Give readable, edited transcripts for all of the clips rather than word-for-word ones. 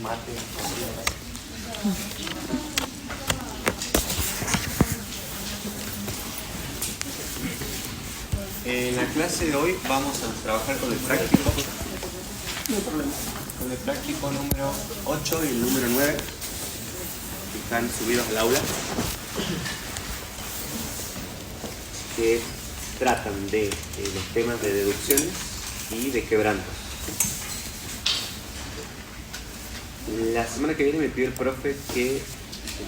mate. En la clase de hoy vamos a trabajar con el práctico. No hay problema. Con el práctico número 8 y el número 9, que están subidos al aula, que tratan de los temas de deducciones y de quebrantos. La semana que viene me pidió el profe que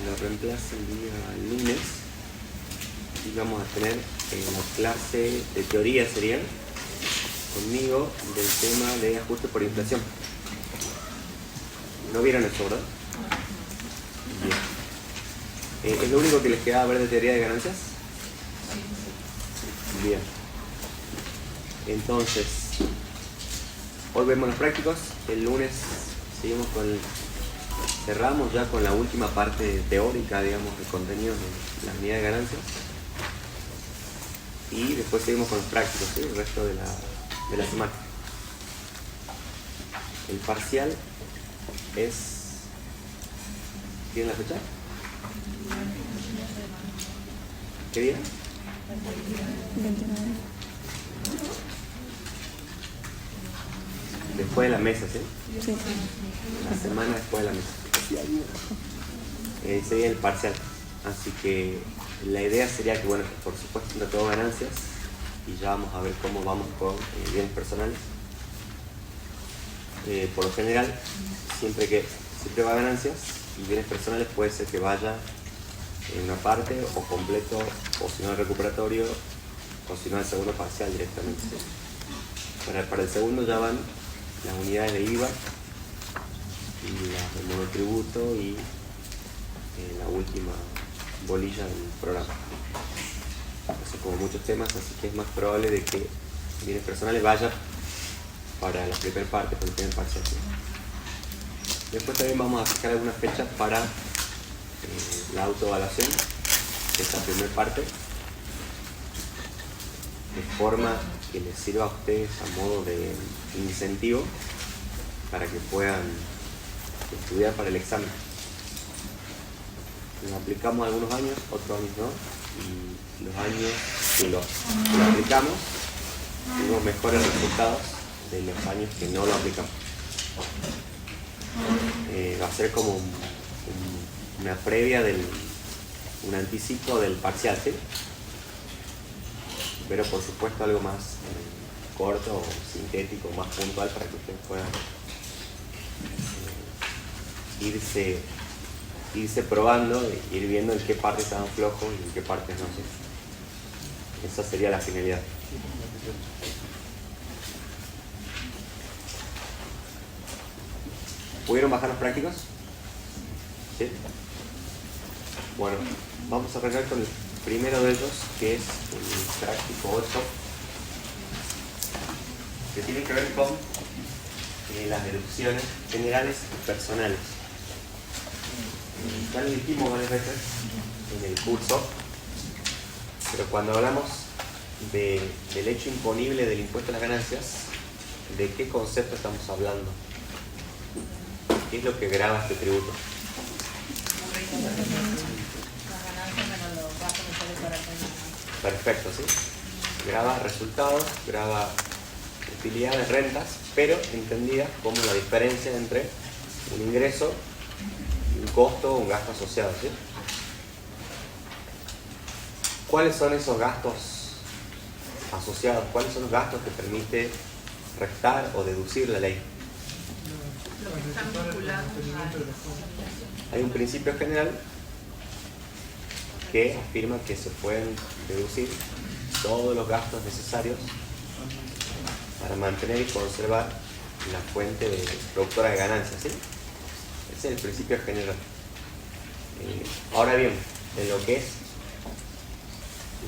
lo reemplace el día lunes y vamos a tener la clase de teoría, sería conmigo, del tema de ajuste por inflación. ¿No vieron eso, verdad? Bien. ¿Es lo único que les queda ver de teoría de ganancias? Bien. Entonces, hoy vemos los prácticos. El lunes seguimos cerramos ya con la última parte teórica, digamos, de contenido de la unidad de ganancias. Y después seguimos con los prácticos, ¿sí? El resto de la semana. El parcial es... ¿Tienen la fecha? ¿Qué día? 29. Después de la mesa, ¿sí? Sí. La semana después de la mesa. Sería el parcial. Así que la idea sería que, bueno, por supuesto, no todo ganancias. Y ya vamos a ver cómo vamos con bienes personales. Por lo general, siempre va a ganancias y bienes personales puede ser que vaya en una parte o completo, o si no el recuperatorio, o si no el segundo parcial directamente. Para el segundo ya van las unidades de IVA y las de monotributo y la última bolilla del programa. Son como muchos temas, así que es más probable de que bienes personales vaya para la primera parte, para el primer parcial. Después también vamos a fijar algunas fechas para la autoevaluación de esta primera parte, de forma que les sirva a ustedes a modo de incentivo para que puedan estudiar para el examen. Lo aplicamos algunos años, otros años no, y los años que lo aplicamos tuvimos mejores resultados de los años que no lo aplicamos. Va a ser como una previa, un anticipo del parcial, ¿sí? Pero por supuesto algo más corto, o sintético, más puntual para que ustedes puedan irse probando, ir viendo en qué partes estaban flojos y en qué partes no. Esa sería la finalidad. ¿Pudieron bajar los prácticos? ¿Sí? Bueno, vamos a arrancar con el primero de ellos, que es el práctico 8, que tiene que ver con las deducciones generales y personales. Ya lo dijimos varias veces en el curso, pero cuando hablamos del hecho imponible del impuesto a las ganancias, ¿de qué concepto estamos hablando? ¿Qué es lo que grava este tributo? Perfecto, ¿sí? Grava resultados, grava utilidades, rentas, pero entendida como la diferencia entre un ingreso, un costo o un gasto asociado, ¿sí? ¿Cuáles son esos gastos asociados? ¿Cuáles son los gastos que permite restar o deducir la ley? Hay un principio general que afirma que se pueden deducir todos los gastos necesarios para mantener y conservar la fuente productora de ganancias, ¿sí? Ese es el principio general. Ahora bien, en lo que es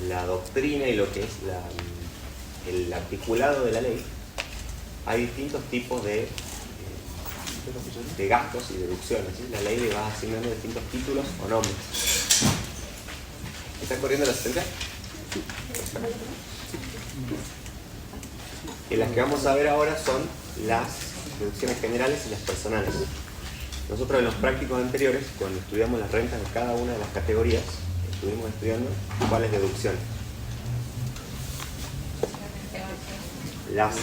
la doctrina y lo que es el articulado de la ley, hay distintos tipos de gastos y deducciones, ¿sí? La ley le va asignando distintos títulos o nombres. ¿Está corriendo la asistencia? Y las que vamos a ver ahora son las deducciones generales y las personales. Nosotros en los prácticos anteriores, cuando estudiamos las rentas de cada una de las categorías, estuvimos estudiando cuáles deducciones. Las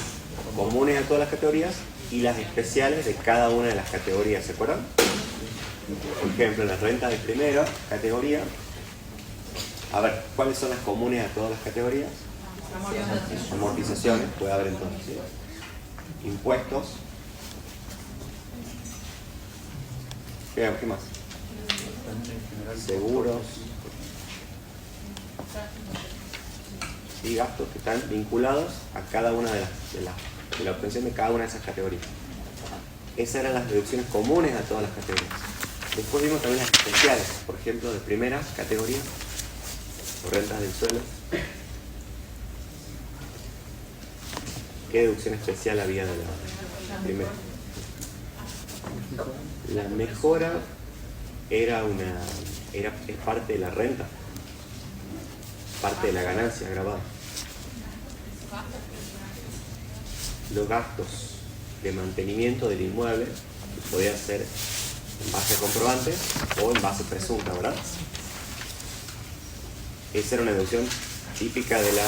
comunes a todas las categorías y las especiales de cada una de las categorías, ¿se acuerdan? Por ejemplo, en las rentas de primera categoría, a ver, ¿cuáles son las comunes a todas las categorías? Amortizaciones, puede haber entonces, ¿sí? Impuestos. ¿Qué más? Seguros. Y gastos que están vinculados a cada una de la obtención de cada una de esas categorías. Esas eran las deducciones comunes a todas las categorías. Después vimos también las especiales, por ejemplo, de primera categoría, o rentas del suelo. ¿Qué deducción especial había de la primera? La mejora es parte de la renta, parte de la ganancia agravada. Los gastos de mantenimiento del inmueble podían ser en base a comprobantes o en base presunta, ¿verdad? Esa era una deducción típica de la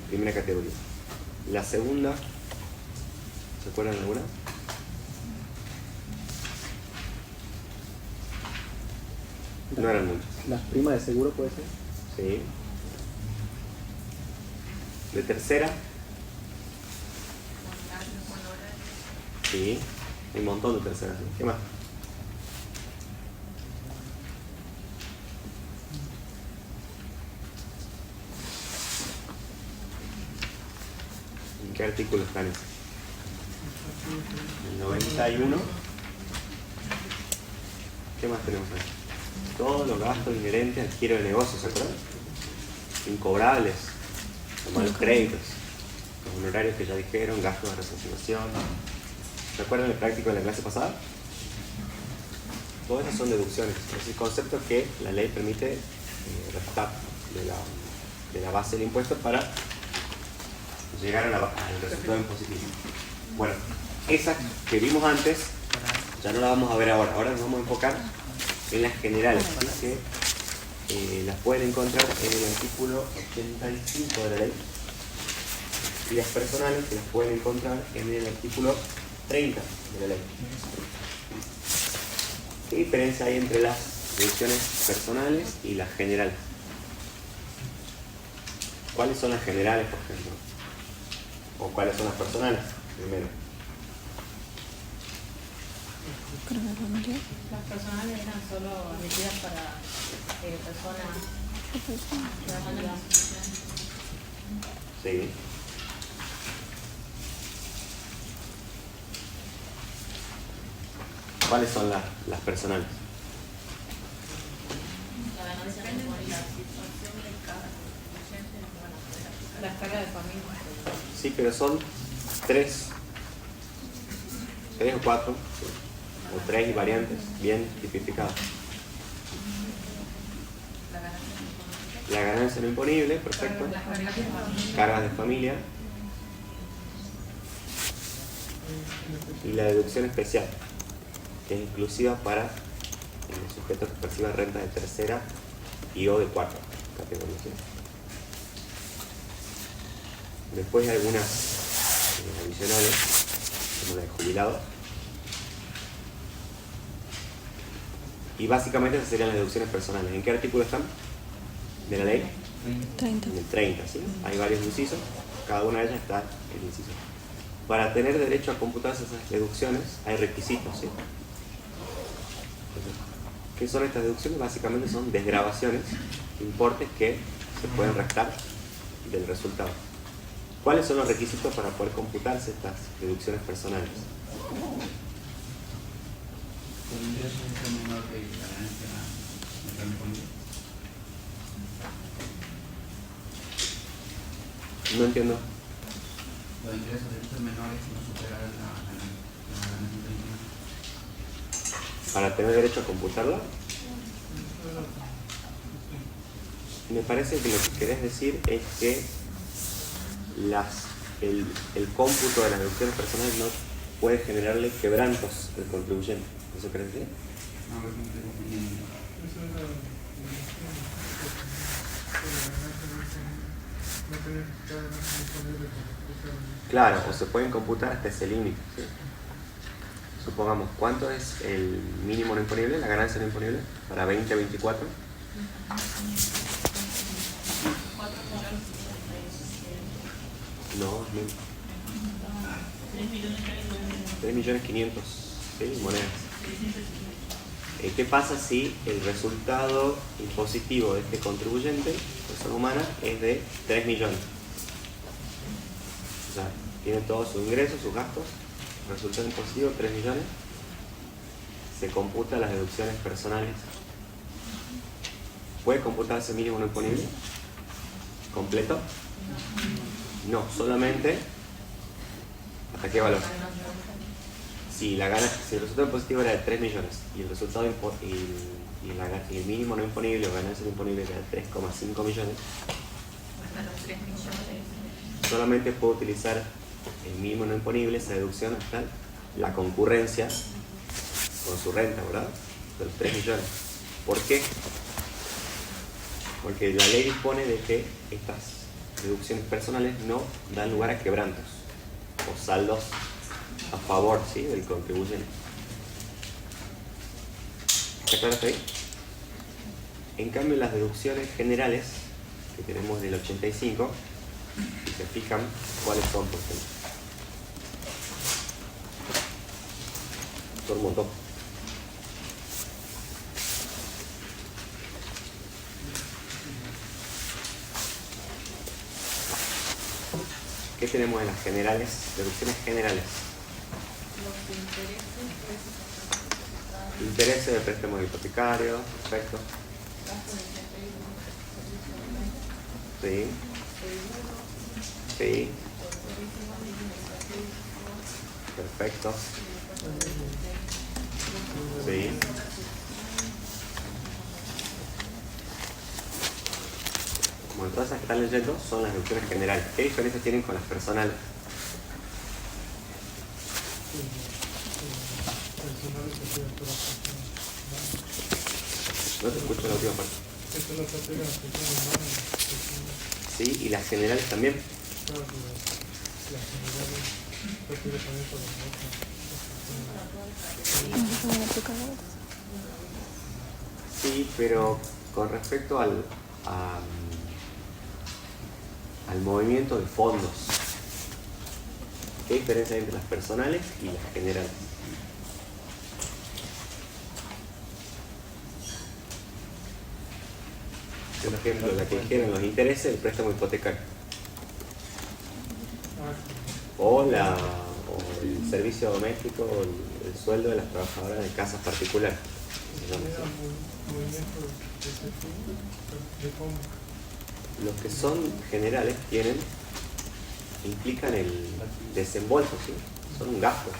primera categoría. La segunda, ¿se acuerdan de alguna? No eran muchas. ¿Las primas de seguro puede ser? Sí. De tercera. Sí. Hay un montón de terceras. ¿Qué más? ¿En qué artículo están esos? El 91. ¿Qué más tenemos ahí? Todos los gastos inherentes al giro de negocio, ¿se acuerdan? Incobrables, como los créditos, los honorarios que ya dijeron, gastos de resocialización. ¿Se acuerdan del práctico de la clase pasada? Todas esas son deducciones. Es el concepto que la ley permite restar de la base del impuesto para llegar al resultado impositivo. Bueno, esas que vimos antes ya no las vamos a ver ahora. Ahora nos vamos a enfocar en las generales, ¿sí? Que las pueden encontrar en el artículo 85 de la ley, y las personales que las pueden encontrar en el artículo 30 de la ley. ¿Qué diferencia hay entre las deducciones personales y las generales? ¿Cuáles son las generales, por ejemplo? ¿O cuáles son las personales? Primero. Las personales eran solo emitidas para personas. Sí. ¿Cuáles son las personales? Las cargas de familia. Sí, pero son tres o cuatro, o tres variantes bien tipificadas. La ganancia no imponible, perfecto. Cargas de familia. Y la deducción especial, que es exclusiva para el sujeto que perciba renta de tercera y o de cuarta categoría. ¿Sí? Después hay algunas adicionales, como la de jubilado. Y básicamente esas serían las deducciones personales. ¿En qué artículo están? ¿De la ley? 30. En el 30, ¿sí? Hay varios incisos, cada una de ellas está el inciso. Para tener derecho a computarse esas deducciones hay requisitos, ¿sí? ¿Qué son estas deducciones? Básicamente son desgravaciones, importes que se pueden restar del resultado. ¿Cuáles son los requisitos para poder computarse estas deducciones personales? No entiendo. Los ingresos menores no superan la ganancia. ¿Para tener derecho a computarla? Me parece que lo que querés decir es que el cómputo de las deducciones personales puede generarle quebrantos al contribuyente. ¿Eso crees decir? A ver, no estoy comprendiendo. Eso es no tener cada ganancia disponible para Claro, o se pueden computar hasta ese límite, ¿sí? Supongamos, ¿cuánto es el mínimo no imponible, la ganancia no imponible para 2024? No, 3.500.000, ¿sí? Monedas. ¿Qué pasa si el resultado impositivo de este contribuyente, persona humana, es de 3 millones? O sea, tiene todos sus ingresos, sus gastos, resultado impositivo 3 millones, se computa las deducciones personales. ¿Puede computarse mínimo no imponible? ¿Completo? No, solamente ¿hasta qué valor? Si el resultado impositivo era de 3 millones y el resultado y el mínimo no imponible o ganancia no imponible era de 3,5 millones, solamente puedo utilizar el mínimo no imponible, esa deducción hasta la concurrencia con su renta, ¿verdad? De los 3 millones. ¿Por qué? Porque la ley dispone de que estas deducciones personales no dan lugar a quebrantos o saldos a favor, ¿sí?, del contribuyente. ¿Está claro hasta ahí? En cambio, las deducciones generales que tenemos del 85, si se fijan, ¿cuáles son, por ejemplo? Son un montón. ¿Qué tenemos en las generales? Deducciones generales. Los intereses, Intereses de préstamos hipotecarios, perfecto. gastos de servicio, Sí, seguro, sí, turismo, administrativo, perfecto. Sí. Bueno, todas esas que están leyendo son las deducciones generales. ¿Qué diferencias tienen con las personales? personales que tienen todas las personas. No te escucho la última parte. Esto es la parte de las personas humanas. Sí, y las generales también. Claro, las generales refiere también por las otras. Sí, pero con respecto al movimiento de fondos, ¿qué diferencia hay entre las personales y las generales? Por ejemplo, la que dijeron los intereses del préstamo hipotecario o el servicio doméstico o el sueldo de las trabajadoras de casas particulares. Movimiento de ese tipo, de cómo. Los que son generales implican el desembolso, ¿sí? Son un gasto.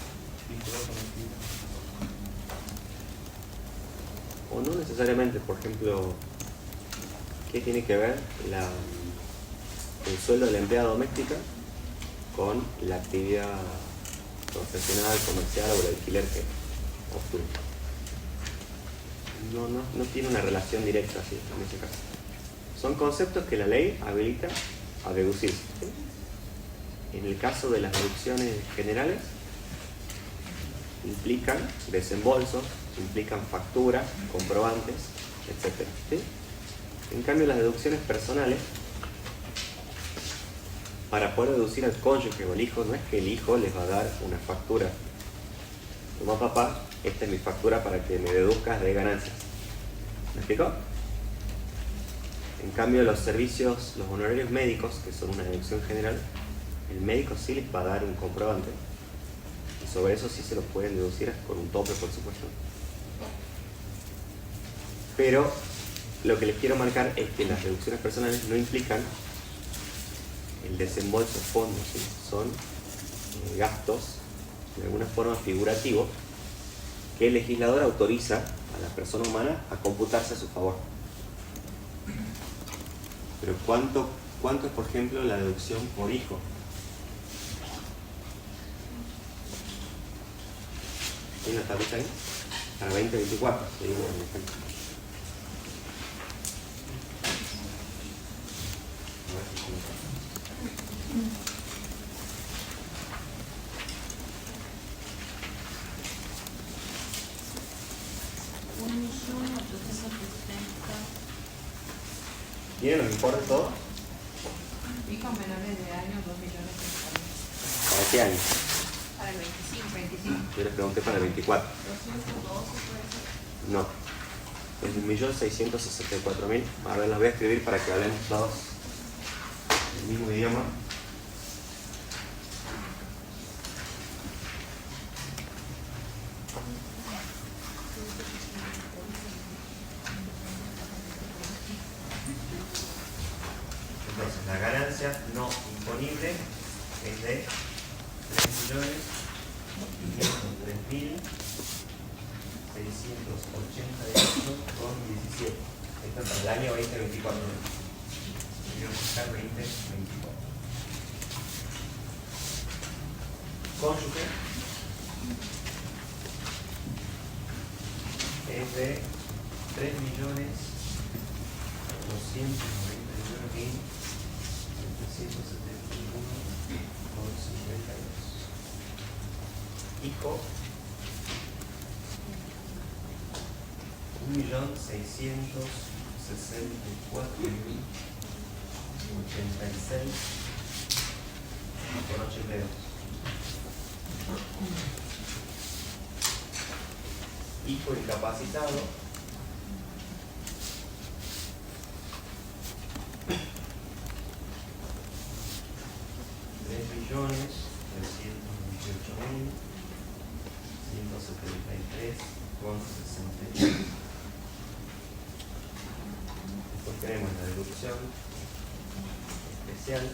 O no necesariamente, por ejemplo, ¿qué tiene que ver el sueldo de la empleada doméstica con la actividad profesional, comercial o el alquiler que obtuvo? No tiene una relación directa, ¿sí?, en ese caso. Son conceptos que la ley habilita a deducir, ¿sí? En el caso de las deducciones generales, implican desembolsos, implican facturas, comprobantes, etc., ¿sí? En cambio, las deducciones personales, para poder deducir al cónyuge o al hijo, no es que el hijo les va a dar una factura. Toma, papá, esta es mi factura para que me deduzcas de ganancias. ¿Me explicó? En cambio, los servicios, los honorarios médicos, que son una deducción general, el médico sí les va a dar un comprobante. Y sobre eso sí se lo pueden deducir con un tope, por supuesto. Pero lo que les quiero marcar es que las deducciones personales no implican el desembolso de fondos, ¿sí? Son gastos de alguna forma figurativos que el legislador autoriza a la persona humana a computarse a su favor. Pero ¿cuánto es, por ejemplo, la deducción por hijo? ¿Tiene la tablita ahí? Para 2024, seguimos con el ejemplo. A ver si me pasa. ¿Tienen los importes todos? Hijos menores de año, 2.000.000. ¿Para qué año? Para el 25. Yo les pregunté para el 24. 212 puede ser. No. Es 1.664.000. Ahora las voy a escribir para que hablemos todos el mismo idioma. Entonces, la ganancia no imponible es de 3.538.17. Esto es para el año 2024. Voy a buscar 2024. Cónyuge es de 3.291.771.52. Hijo 1.664.086.82. Hijo incapacitado 3.328.173.61. Después tenemos la deducción especial.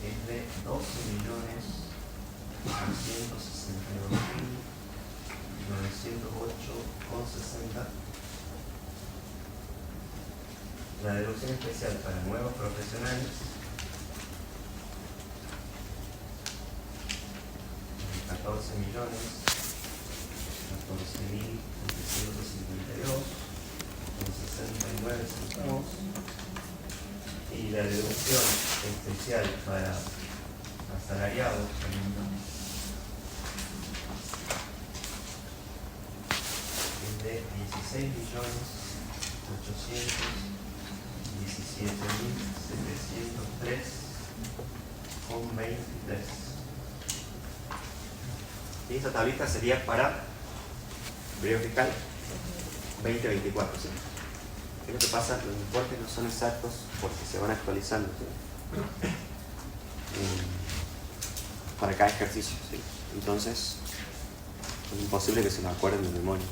Es de 12.962.908.60. La deducción especial para nuevos profesionales 14.752.69 centavos. Y la deducción especial para asalariados es de 16.817.703.23. Y esta tablita sería para periodo fiscal 2024, ¿sí? ¿Qué es lo que pasa? Los importes no son exactos porque se van actualizando, ¿sí? Para cada ejercicio, ¿sí? Entonces es imposible que se lo acuerden de memoria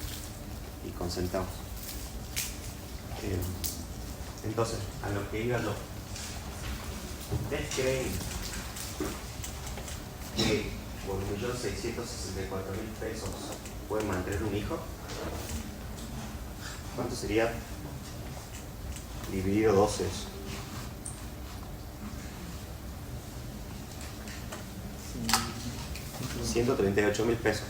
y con centavos. Entonces, a lo que iba yo, ¿ustedes creen que por 1.664.000 pesos pueden mantener un hijo? ¿Cuánto sería dividido 12 eso? $138.000 pesos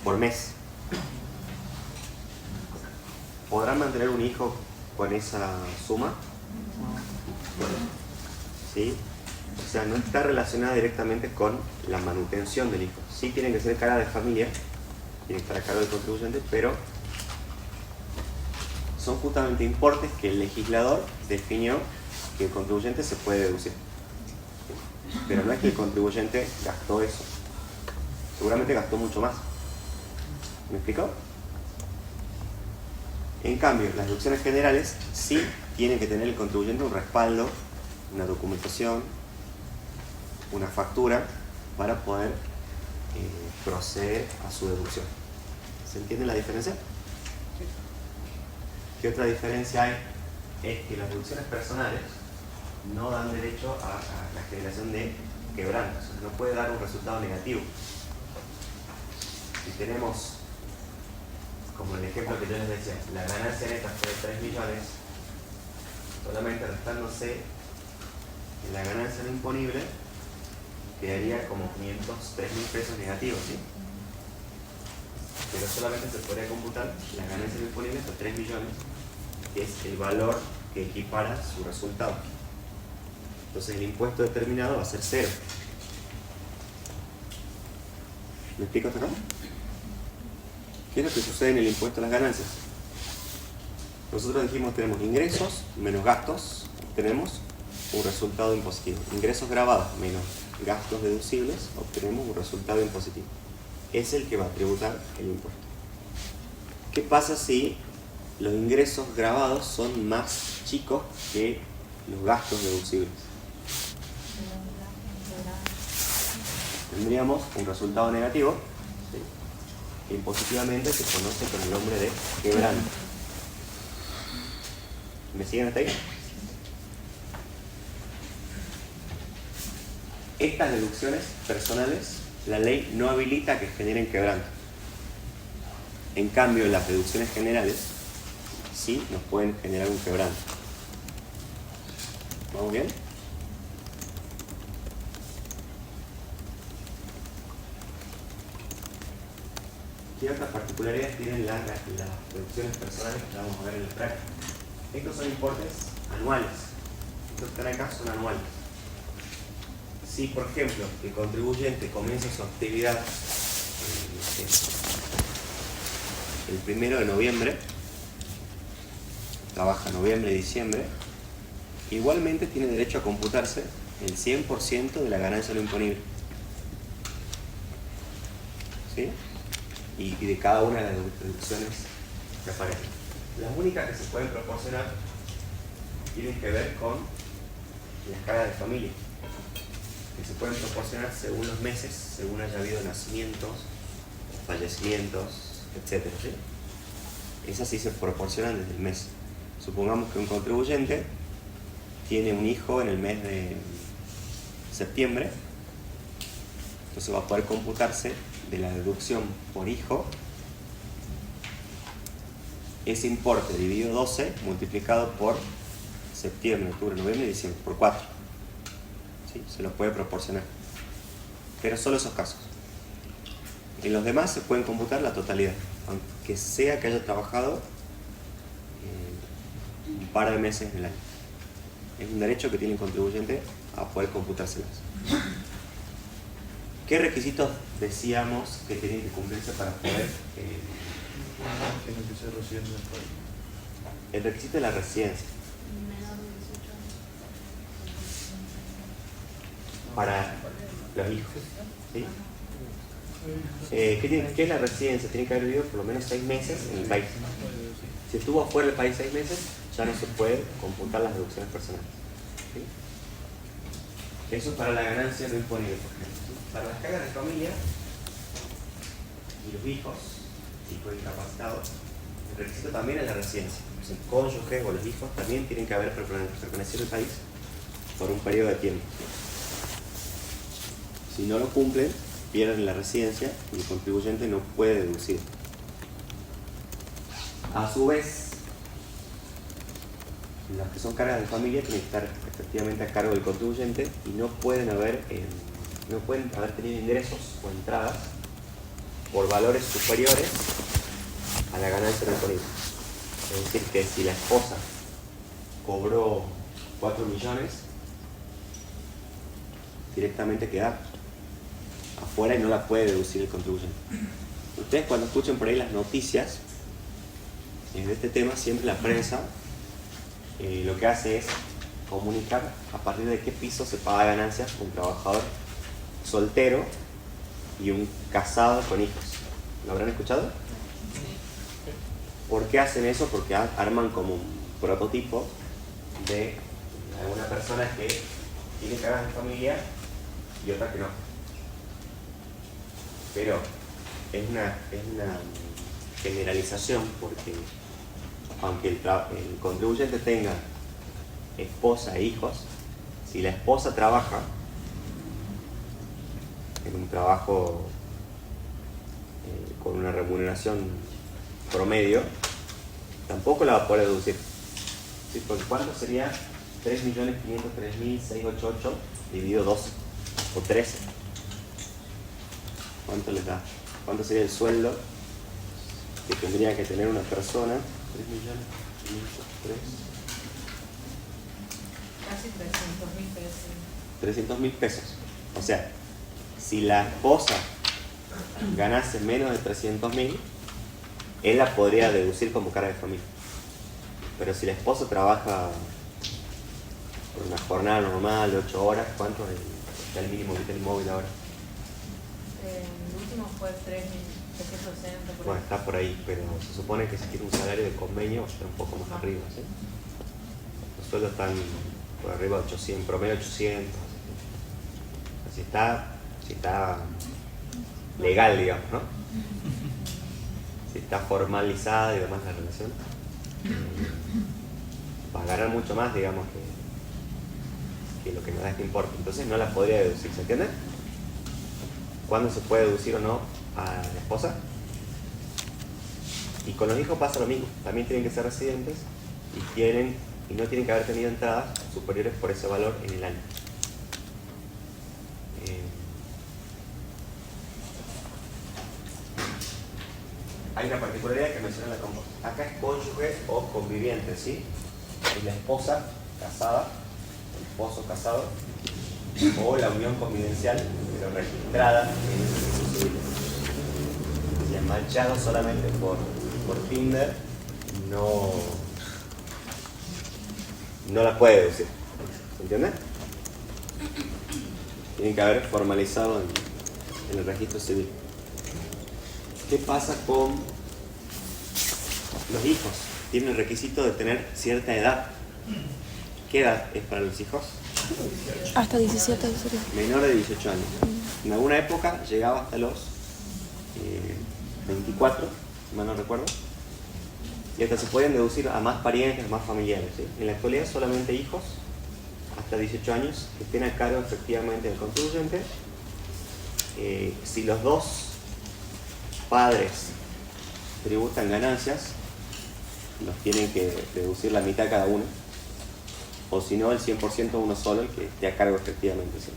por mes. ¿Podrán mantener un hijo con esa suma? ¿Sí? O sea, no está relacionada directamente con la manutención del hijo. Sí tienen que ser cara de familia, tienen que estar a cargo del contribuyente, pero son justamente importes que el legislador definió que el contribuyente se puede deducir. Pero no es que el contribuyente gastó eso. Seguramente gastó mucho más. ¿Me explico? En cambio, las deducciones generales sí tienen que tener el contribuyente un respaldo, una documentación, una factura para poder proceder a su deducción. ¿Se entiende la diferencia? ¿Qué otra diferencia hay? Es que las deducciones personales no dan derecho a la generación de quebrantos. O sea, no puede dar un resultado negativo. Si tenemos, como el ejemplo que yo les decía, la ganancia neta fue de 3 millones, solamente restándose la ganancia no imponible, quedaría como 503.000 pesos negativos, ¿sí? Pero solamente se podría computar la ganancia disponible hasta 3 millones, que es el valor que equipara su resultado. Entonces el impuesto determinado va a ser 0. ¿Me explico hasta acá? ¿Qué es lo que sucede en el impuesto a las ganancias? Nosotros dijimos tenemos ingresos menos gastos, tenemos un resultado impositivo. Ingresos grabados menos gastos deducibles, obtenemos un resultado impositivo. Es el que va a tributar el impuesto. ¿Qué pasa si los ingresos grabados son más chicos que los gastos deducibles? Tendríamos un resultado negativo, ¿sí? Que impositivamente se conoce con el nombre de quebranto. ¿Me siguen hasta ahí? Estas deducciones personales, la ley no habilita que generen quebranto. En cambio, las deducciones generales sí nos pueden generar un quebranto. ¿Vamos bien? ¿Qué otras particularidades tienen las deducciones personales que vamos a ver en el práctico? Estos son importes anuales. Estos que están acá son anuales. Si, por ejemplo, el contribuyente comienza su actividad el 1 de noviembre, trabaja noviembre y diciembre, igualmente tiene derecho a computarse el 100% de la ganancia no imponible. ¿Sí? Y de cada una de las deducciones que aparecen. Las únicas que se pueden proporcionar tienen que ver con las cargas de familia, que se pueden proporcionar según los meses, según haya habido nacimientos, fallecimientos, etc. ¿Sí? Esas sí se proporcionan desde el mes. Supongamos que un contribuyente tiene un hijo en el mes de septiembre, entonces va a poder computarse de la deducción por hijo ese importe dividido 12 multiplicado por septiembre, octubre, noviembre y diciembre, por 4. ¿Sí? Se lo puede proporcionar. Pero solo esos casos. En los demás se pueden computar la totalidad, aunque sea que haya trabajado un par de meses en el año. Es un derecho que tiene el contribuyente a poder computárselas. ¿Qué requisitos decíamos que tenían que cumplirse para poder? Tiene que ser residente del país. El requisito de la residencia. Menor de 18 años. Para los hijos. ¿Sí? ¿Qué es la residencia? Tiene que haber vivido por lo menos 6 meses en el país. Si estuvo afuera del país 6 meses, ya no se puede computar las deducciones personales. ¿Sí? Eso es para la ganancia no imponible, por ejemplo. ¿Sí? Para las cargas de familia y los hijos incapacitados, el requisito también es la residencia. El cónyuge o los hijos también tienen que haber permanecido en el país por un periodo de tiempo. Si no lo cumplen, pierden la residencia y el contribuyente no puede deducir. A su vez, las que son cargas de familia tienen que estar efectivamente a cargo del contribuyente y no pueden haber tenido ingresos o entradas por valores superiores a la ganancia no imponible. Es decir, que si la esposa cobró 4 millones, directamente queda afuera y no la puede deducir el contribuyente. Ustedes cuando escuchen por ahí las noticias de este tema, siempre la prensa lo que hace es comunicar a partir de qué piso se paga ganancias un trabajador soltero y un casado con hijos. ¿Lo habrán escuchado? ¿Por qué hacen eso? Porque arman como un prototipo de alguna persona que tiene cargas de familia y otra que no. Pero es una generalización, porque aunque el contribuyente tenga esposa e hijos, si la esposa trabaja en un trabajo con una remuneración promedio, tampoco la va a poder deducir. ¿Sí? Porque ¿cuánto sería 3.503.688 dividido 12? o 13. ¿Cuánto les da? ¿Cuánto sería el sueldo que tendría que tener una persona? 3 millones, 3. Casi 300.000 pesos. 300.000 pesos. O sea, si la esposa ganase menos de 300.000, él la podría deducir como carga de familia. Pero si la esposa trabaja por una jornada normal de 8 horas, ¿cuánto está el mínimo vital móvil ahora? El último fue 3.360 por Bueno, ahí. está por ahí, pero se supone que si tiene un salario de convenio va a estar un poco más arriba, ¿sí? Los sueldos están por arriba de 800, promedio 800. Si está legal, digamos, ¿no? Si está formalizada y demás la relación, va a ganar mucho más, digamos, que lo que nos da este importe. Entonces no la podría deducir, ¿se entiende? ¿Cuándo se puede deducir o no a la esposa? Y con los hijos pasa lo mismo, también tienen que ser residentes y no tienen que haber tenido entradas superiores por ese valor en el año. Hay una particularidad que menciona la composición. Acá es cónyuge o conviviente, ¿sí? Es la esposa casada, el esposo casado, o la unión convivencial, pero registrada en el registro civil. O sea, manchado solamente por Tinder, no la puede deducir. ¿Se entiende? Tienen que haber formalizado en el registro civil. ¿Qué pasa con los hijos? Tienen el requisito de tener cierta edad. ¿Qué edad es para los hijos? Hasta 17. Menor de 18 años. En alguna época llegaba hasta los 24, si mal no recuerdo. Y hasta se podían deducir a más parientes, más familiares, ¿sí? En la actualidad solamente hijos hasta 18 años que estén a cargo efectivamente del contribuyente. Si los dos padres tributan ganancias, los tienen que deducir la mitad cada uno, o si no el 100% uno solo, el que esté a cargo efectivamente, ¿sí?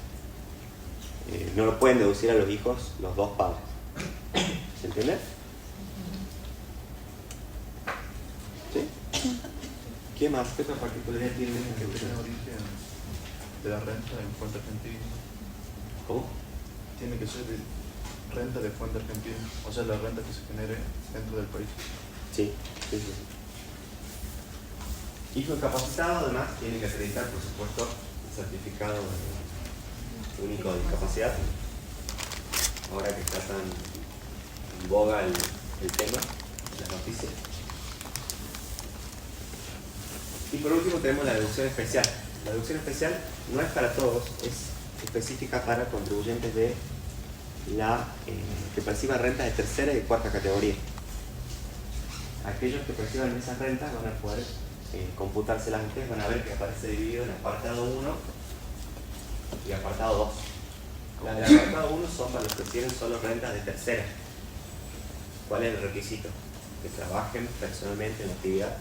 No lo pueden deducir a los hijos los dos padres. ¿Se entiende? ¿Sí? ¿Qué más? ¿Qué otra particularidad tiene? Que tiene origen de la renta en fuente argentina. ¿Cómo? Tiene que ser de renta de fuente argentina, o sea, la renta que se genere dentro del país. Sí. Hijo incapacitado, además, tiene que acreditar, por supuesto, el certificado único de discapacidad. Ahora que está tan en boga el tema, las noticias. Y por último tenemos la deducción especial. La deducción especial no es para todos, es específica para contribuyentes de que perciban rentas de tercera y de cuarta categoría. Aquellos que perciban esas rentas van a poder computárselas ustedes, van a ver que aparece dividido en apartado 1 y apartado 2. Las del apartado 1 son para los que tienen solo rentas de tercera. ¿Cuál es el requisito? Que trabajen personalmente en la actividad,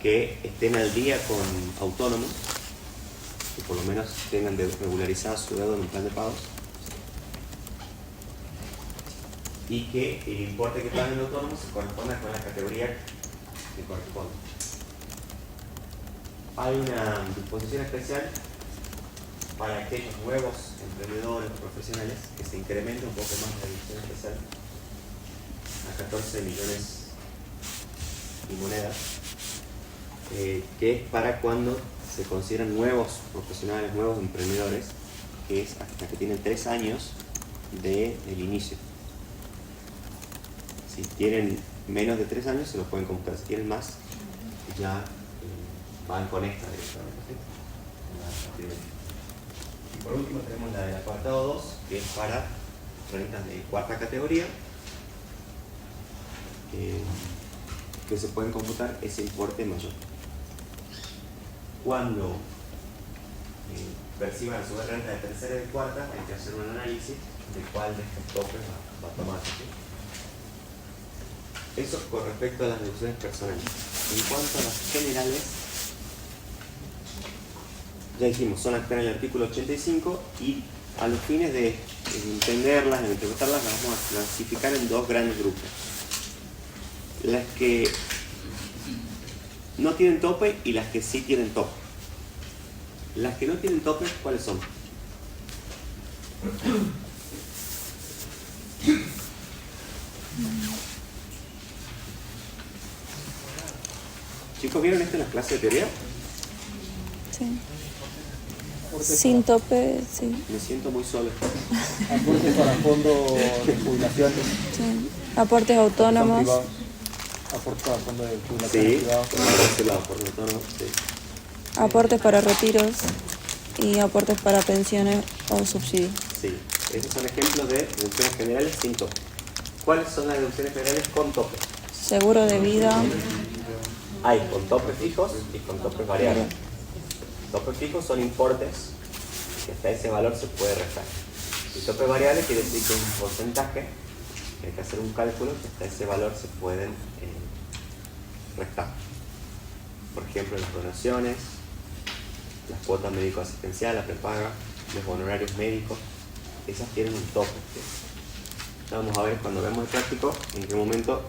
que estén al día con autónomos, que por lo menos tengan regularizada su deuda en un plan de pagos, y que el importe que pagan el autónomo se corresponda con la categoría que corresponde. Hay una disposición especial para aquellos nuevos emprendedores o profesionales que se incremente un poco más la disposición especial a 14 millones y monedas, que es para cuando se consideran nuevos profesionales, nuevos emprendedores, que es hasta que tienen 3 años del inicio. Si tienen menos de 3 años se los pueden computar, si tienen más ya van con esta directamente, ¿sí? Y por último tenemos la del apartado 2, que es para rentas de cuarta categoría, que se pueden computar ese importe mayor. Cuando perciban a su vez renta de tercera y de cuarta, hay que hacer un análisis de cuál de estos topes va a tomar, ¿sí? Eso con respecto a las deducciones personales. En cuanto a las generales, ya dijimos, son las que están en el artículo 85 y a los fines de entenderlas, de interpretarlas, las vamos a clasificar en dos grandes grupos. Las que no tienen tope y las que sí tienen tope. Las que no tienen tope, ¿cuáles son? Chicos, ¿vieron esto en las clases de teoría? Sí. Sin tope, sí. Me siento muy solo. Aportes para fondos de jubilaciones. Sí. Aportes autónomos. Son privados. Aportes para fondos de jubilaciones Sí, privados. por ese lado, por lo tanto, sí. Aportes para retiros y aportes para pensiones o subsidios. Sí, esos son ejemplos de deducciones generales sin tope. ¿Cuáles son las deducciones generales con tope? Seguro de vida. Hay con topes fijos y con topes variables. Topes fijos son importes que hasta ese valor se puede restar. Y topes variables quiere decir que es un porcentaje, que hay que hacer un cálculo que hasta ese valor se pueden restar. Por ejemplo, las donaciones, las cuotas médico-asistenciales, la prepaga, los honorarios médicos, esas tienen un tope. Vamos a ver cuando vemos el práctico en qué momento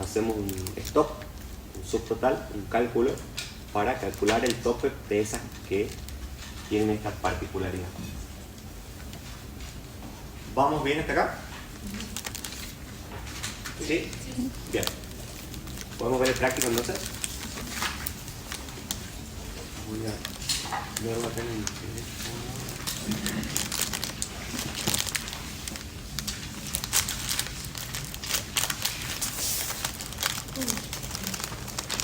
hacemos un stop, un subtotal, un cálculo para calcular el tope de esas que tienen esta particularidad. ¿Vamos bien hasta acá? ¿Sí? Bien. ¿Podemos ver el práctico entonces? Voy a verlo acá en el teléfono.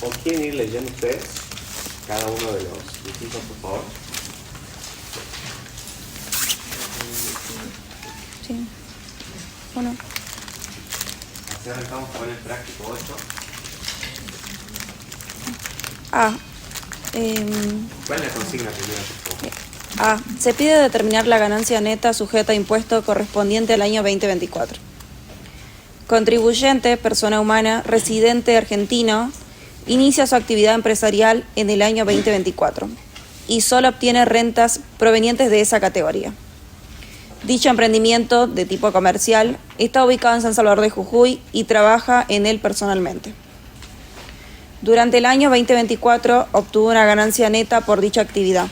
¿O quieren ir leyendo ustedes cada uno de los distintos, por favor? Sí. Bueno. Así arrancamos con el práctico 8. ¿Cuál es la consigna primero, por favor? Se pide determinar la ganancia neta sujeta a impuesto correspondiente al año 2024. Contribuyente, persona humana, residente argentino, inicia su actividad empresarial en el año 2024 y solo obtiene rentas provenientes de esa categoría. Dicho emprendimiento de tipo comercial está ubicado en San Salvador de Jujuy y trabaja en él personalmente. Durante el año 2024 obtuvo una ganancia neta por dicha actividad,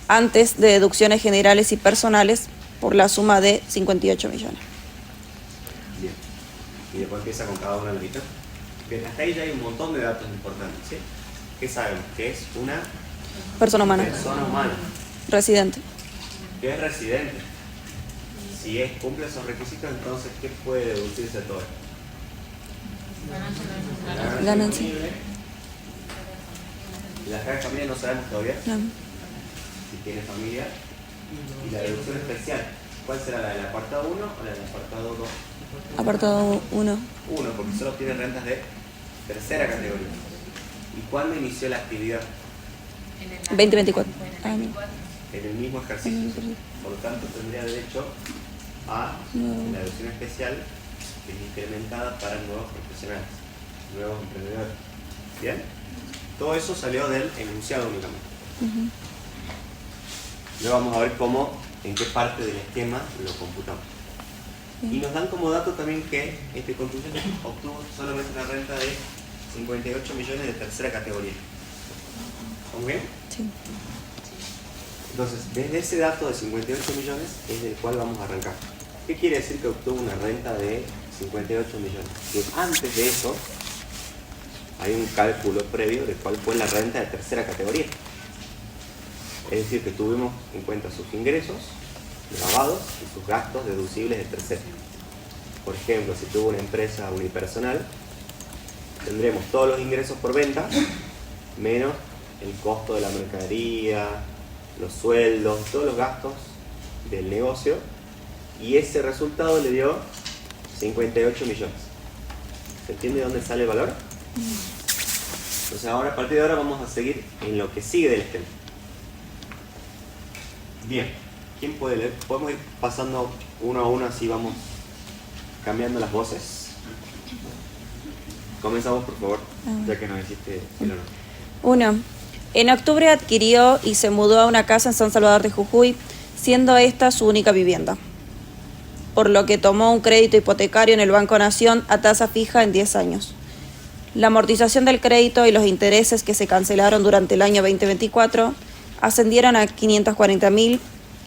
antes de deducciones generales y personales, por la suma de 58 millones. Bien. Y después empieza con cada una de las listas. Bien, hasta ahí ya hay un montón de datos importantes, ¿sí? ¿Qué sabemos? Que es una Persona humana. persona humana, Residente. que es residente. Si cumple esos requisitos, entonces, ¿qué puede deducirse de todo esto? Ganancia. disponible. La carga de familia no sabemos todavía No. si tiene familia. Y la deducción especial, ¿cuál será la del apartado 1 o la del apartado 2? Apartado 1. 1, porque solo tiene rentas de tercera categoría. ¿Y cuándo inició la actividad? 2024. En el mismo ejercicio. Por lo tanto, tendría derecho a la deducción especial, que es incrementada para nuevos profesionales, nuevos emprendedores. ¿Bien? Todo eso salió del enunciado únicamente. Luego vamos a ver en qué parte del esquema lo computamos. Y nos dan como dato también que este contribuyente obtuvo solamente una renta de 58 millones de tercera categoría. ¿Estamos bien? Sí. Entonces, desde ese dato de 58 millones es del cual vamos a arrancar. ¿Qué quiere decir que obtuvo una renta de 58 millones? Que antes de eso hay un cálculo previo de cuál fue la renta de tercera categoría. Es decir, que tuvimos en cuenta sus ingresos grabados y sus gastos deducibles de tercera. Por ejemplo, si tuvo una empresa unipersonal, tendremos todos los ingresos por venta menos el costo de la mercadería, los sueldos, todos los gastos del negocio, y ese resultado le dio 58 millones. ¿Se entiende de dónde sale el valor? Entonces ahora, a partir de ahora vamos a seguir en lo que sigue del esquema. Bien, ¿quién puede leer? Podemos ir pasando uno a uno, así vamos cambiando las voces. Comenzamos, por favor, ya que nos hiciste el honor. 1. En octubre adquirió y se mudó a una casa en San Salvador de Jujuy, siendo esta su única vivienda, por lo que tomó un crédito hipotecario en el Banco Nación a tasa fija en 10 años. La amortización del crédito y los intereses que se cancelaron durante el año 2024 ascendieron a 540.000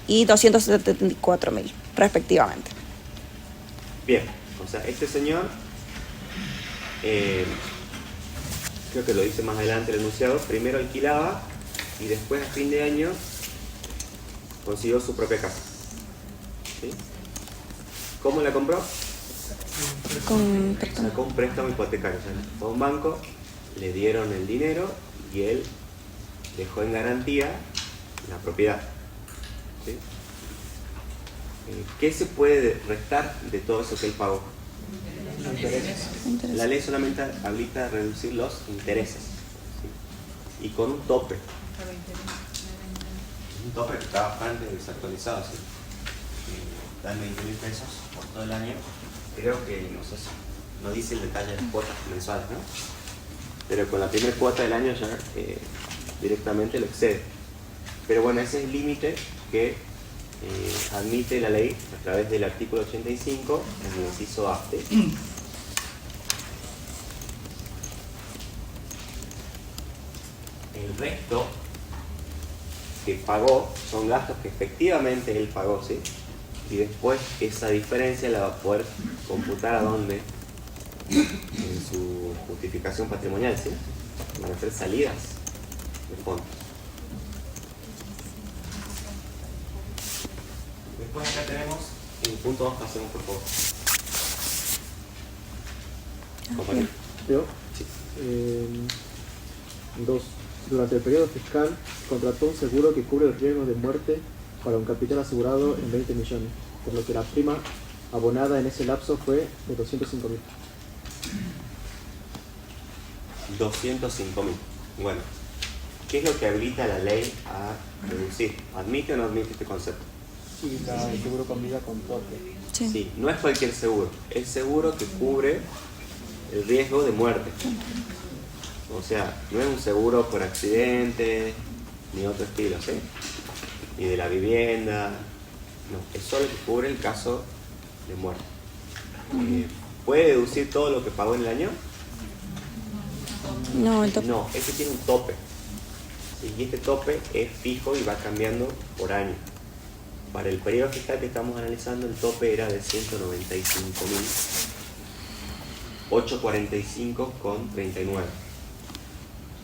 y 274.000, respectivamente. Bien, o sea, este señor, creo que lo dice más adelante el enunciado, primero alquilaba y después a fin de año consiguió su propia casa. ¿Sí? ¿Cómo la compró? Sacó un préstamo hipotecario. O sea, fue a un banco, le dieron el dinero y él dejó en garantía la propiedad. ¿Sí? ¿Qué se puede restar de todo eso que él pagó? Intereses. La ley solamente habilita reducir los intereses, ¿sí? Y con un tope. Un tope que está bastante desactualizado, ¿sí? Dan 20.000 pesos por todo el año. Creo que, no sé, no dice el detalle de las cuotas mensuales, ¿no? Pero con la primera cuota del año ya directamente lo excede. Pero bueno, ese es el límite que admite la ley a través del artículo 85 en el inciso A. El resto que pagó son gastos que efectivamente él pagó, ¿sí? Y después esa diferencia la va a poder computar a dónde, en su justificación patrimonial, ¿sí? Van a ser salidas de fondos. Después acá tenemos el punto 2, pasemos por favor. Compañero. ¿Yo? Sí. 2. Durante el periodo fiscal, contrató un seguro que cubre el riesgo de muerte para un capital asegurado en 20 millones, por lo que la prima abonada en ese lapso fue de 205.000. 205.000. Bueno, ¿qué es lo que habilita la ley a reducir? ¿Admite o no admite este concepto? Y el seguro con vida con tope. Sí. Sí, no es cualquier seguro, es seguro que cubre el riesgo de muerte. O sea, no es un seguro por accidente ni otro estilo, ¿sí? Ni de la vivienda, no, es solo que cubre el caso de muerte. ¿Puede deducir todo lo que pagó en el año? No, el tope. No, este tiene un tope. ¿Sí? Y este tope es fijo y va cambiando por año. Para el periodo fiscal que estamos analizando, el tope era de 195.845,39.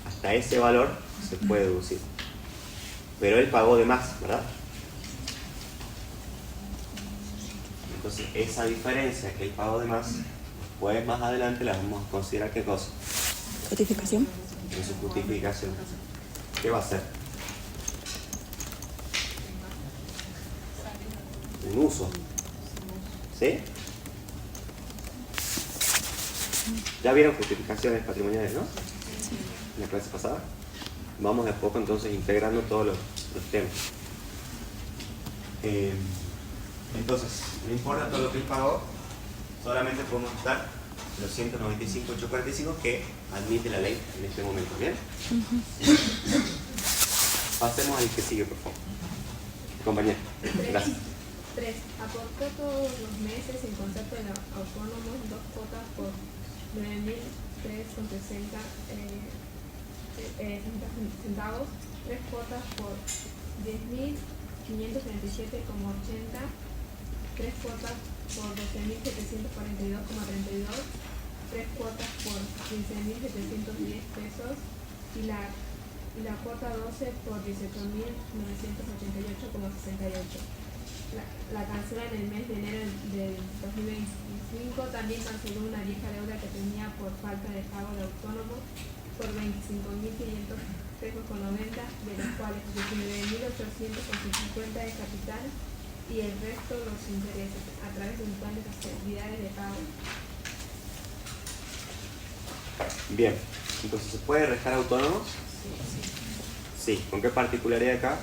Hasta ese valor se puede deducir. Pero él pagó de más, ¿verdad? Entonces, esa diferencia que él pagó de más, pues más adelante la vamos a considerar ¿qué cosa? Justificación. En su justificación. ¿Qué va a hacer? Un uso. ¿Sí? Ya vieron justificaciones patrimoniales, ¿no? En la clase pasada. Vamos de a poco entonces integrando todos los temas. Entonces, no importa todo lo que él pagó, solamente podemos estar los 195.845 que admite la ley en este momento, ¿bien? Pasemos al que sigue, por favor. Compañero, gracias. 3. Aportó todos los meses en concepto de autónomos 2 cuotas por 9.360 centavos, 3 cuotas por 10.537,80, 3 cuotas por 12.742,32, 3 cuotas por 15.710 pesos y la cuota 12 por 18.988,68. La canceló en el mes de enero del 2025. También canceló una vieja deuda que tenía por falta de pago de autónomo por 25.500 pesos con 90, de los cuales 19.850 de capital y el resto los intereses a través de un plan de facilidades de pago. Bien, entonces ¿se puede restar autónomos? Sí. ¿Con qué particularidad acá?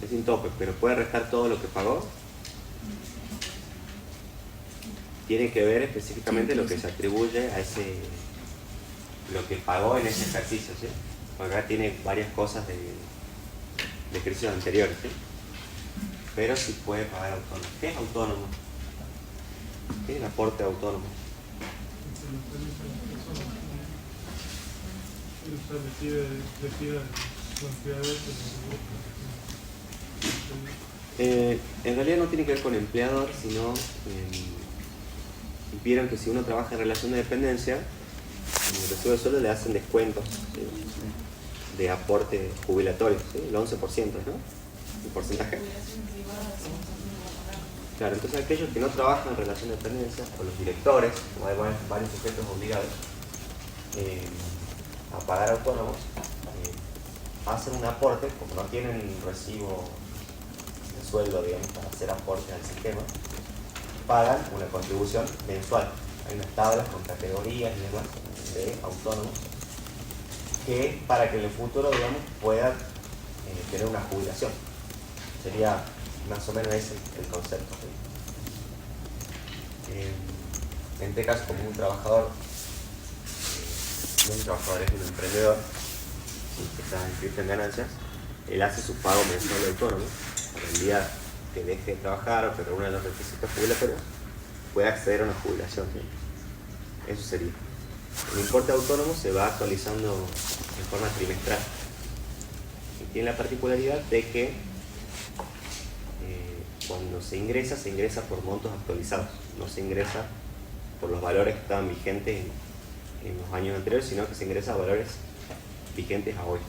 Es sin tope, pero puede restar todo lo que pagó. Tiene que ver específicamente lo que se atribuye a ese, lo que pagó en ese ejercicio, ¿sí? Acá tiene varias cosas de ejercicios anteriores, ¿sí? Pero sí puede pagar autónomo. ¿Qué es autónomo? ¿Qué es el aporte autónomo? En realidad no tiene que ver con empleador, sino vieron que si uno trabaja en relación de dependencia, en el recibo de sueldo le hacen descuentos, ¿sí? De aporte jubilatorio, ¿sí? El 11%, ¿no? El porcentaje. Claro, entonces aquellos que no trabajan en relación de dependencia, o los directores, como hay varios sujetos obligados a pagar autónomos, hacen un aporte, como no tienen recibo de sueldo, digamos, para hacer aportes al sistema, pagan una contribución mensual. Hay unas tablas con categorías y demás de autónomos, que es para que en el futuro, digamos, puedan tener una jubilación. Sería más o menos ese el concepto. En este caso, como un trabajador, no es un trabajador, es un emprendedor, ¿sí? Que está inscrito en ganancias, él hace su pago mensual de autónomo. Para el día que deje de trabajar o que reúna los requisitos jubilatorios, puede acceder a una jubilación, ¿sí? Eso sería. El importe autónomo se va actualizando en forma trimestral y tiene la particularidad de que cuando se ingresa por montos actualizados, no se ingresa por los valores que estaban vigentes en los años anteriores, sino que se ingresa a valores vigentes a hoy.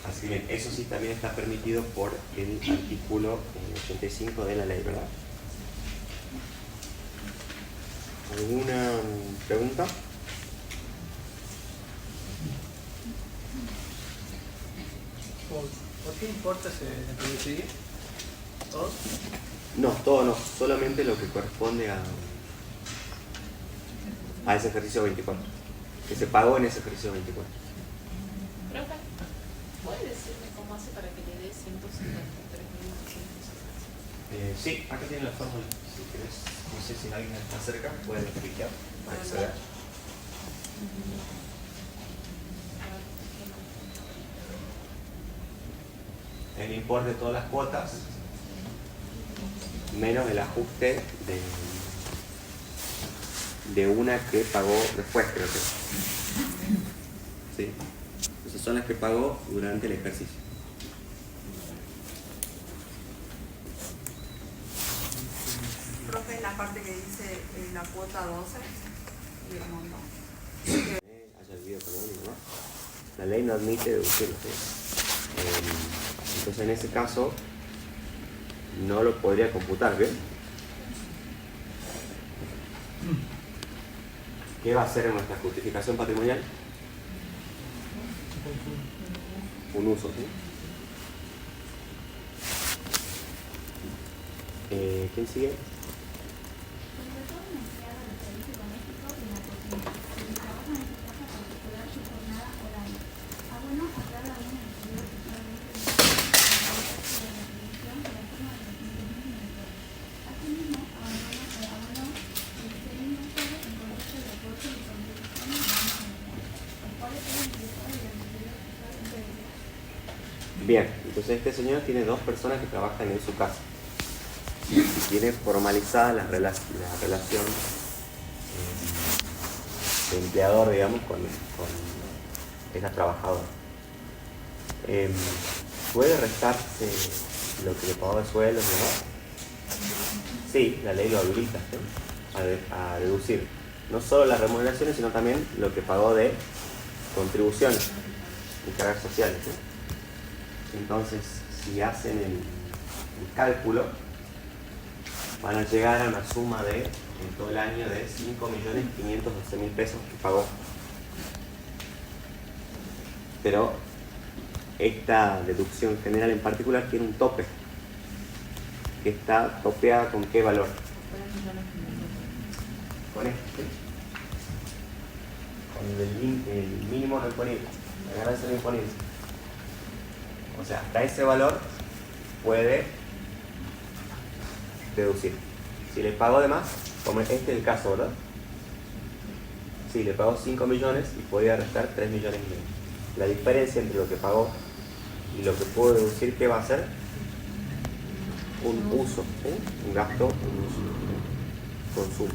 Así bien, eso sí también está permitido por el artículo 85 de la ley, ¿verdad? ¿Alguna pregunta? ¿Por qué importe se introduciría? ¿Todos? No, todo no, solamente lo que corresponde a ese ejercicio 24, que se pagó en ese ejercicio 24. Profe, ¿puede decirme cómo hace para que le dé 153.960? Sí, acá tiene la fórmula, si querés. No sé si alguien está cerca, puede clicar para que se vea. El importe de todas las cuotas menos el ajuste de una que pagó después, creo que. ¿Sí? Esas son las que pagó durante el ejercicio. Profe, la parte que dice la cuota 12 y el monto. Haya el video económico, ¿no? La ley no admite deducirlo, ¿sí? Entonces en ese caso no lo podría computar, ¿bien? ¿Qué va a hacer en nuestra justificación patrimonial? Un uso, ¿sí? ¿Quién sigue? Bien, entonces este señor tiene dos personas que trabajan en su casa. Tiene formalizada la relación de empleador, digamos, con esa trabajadora. ¿Puede restarse lo que le pagó de sueldo y demás? Sí, la ley lo habilita, ¿sí? a deducir no solo las remuneraciones, sino también lo que pagó de contribuciones y cargas sociales, ¿sí? Entonces, si hacen el cálculo, van a llegar a una suma en todo el año de 5.512.000 pesos que pagó. Pero esta deducción general en particular tiene un tope, que está topeada ¿con qué valor? Con este. Con el mínimo no imponible, la ganancia no imponible. O sea, hasta ese valor puede deducir. Si le pago de más, como este es el caso, ¿verdad? Sí, le pagó 5 millones y podía restar 3 millones y medio. La diferencia entre lo que pagó y lo que puedo deducir que va a ser un uso, ¿sí? Un gasto, un uso, consumo.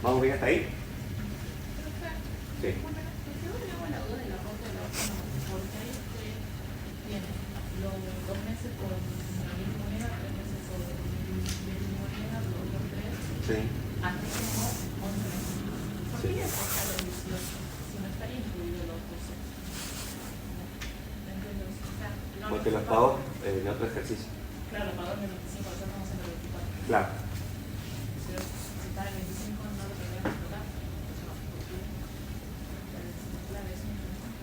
¿Vamos bien hasta ahí? Sí. Yo tengo la duda de la parte de la autónoma, porque ahí tiene los 2 meses por la misma moneda, 3 meses por la misma moneda, los otros 3, Sí. así como 11 meses. ¿Por qué Sí. le aporta los 18? Si no estaría incluido los 12. Entonces, o sea, no Porque los pagó en otro ejercicio. Claro, pagó en el 25, nosotros estamos en el 24. Claro. Pero si está en el 25 no lo tendríamos que tocar.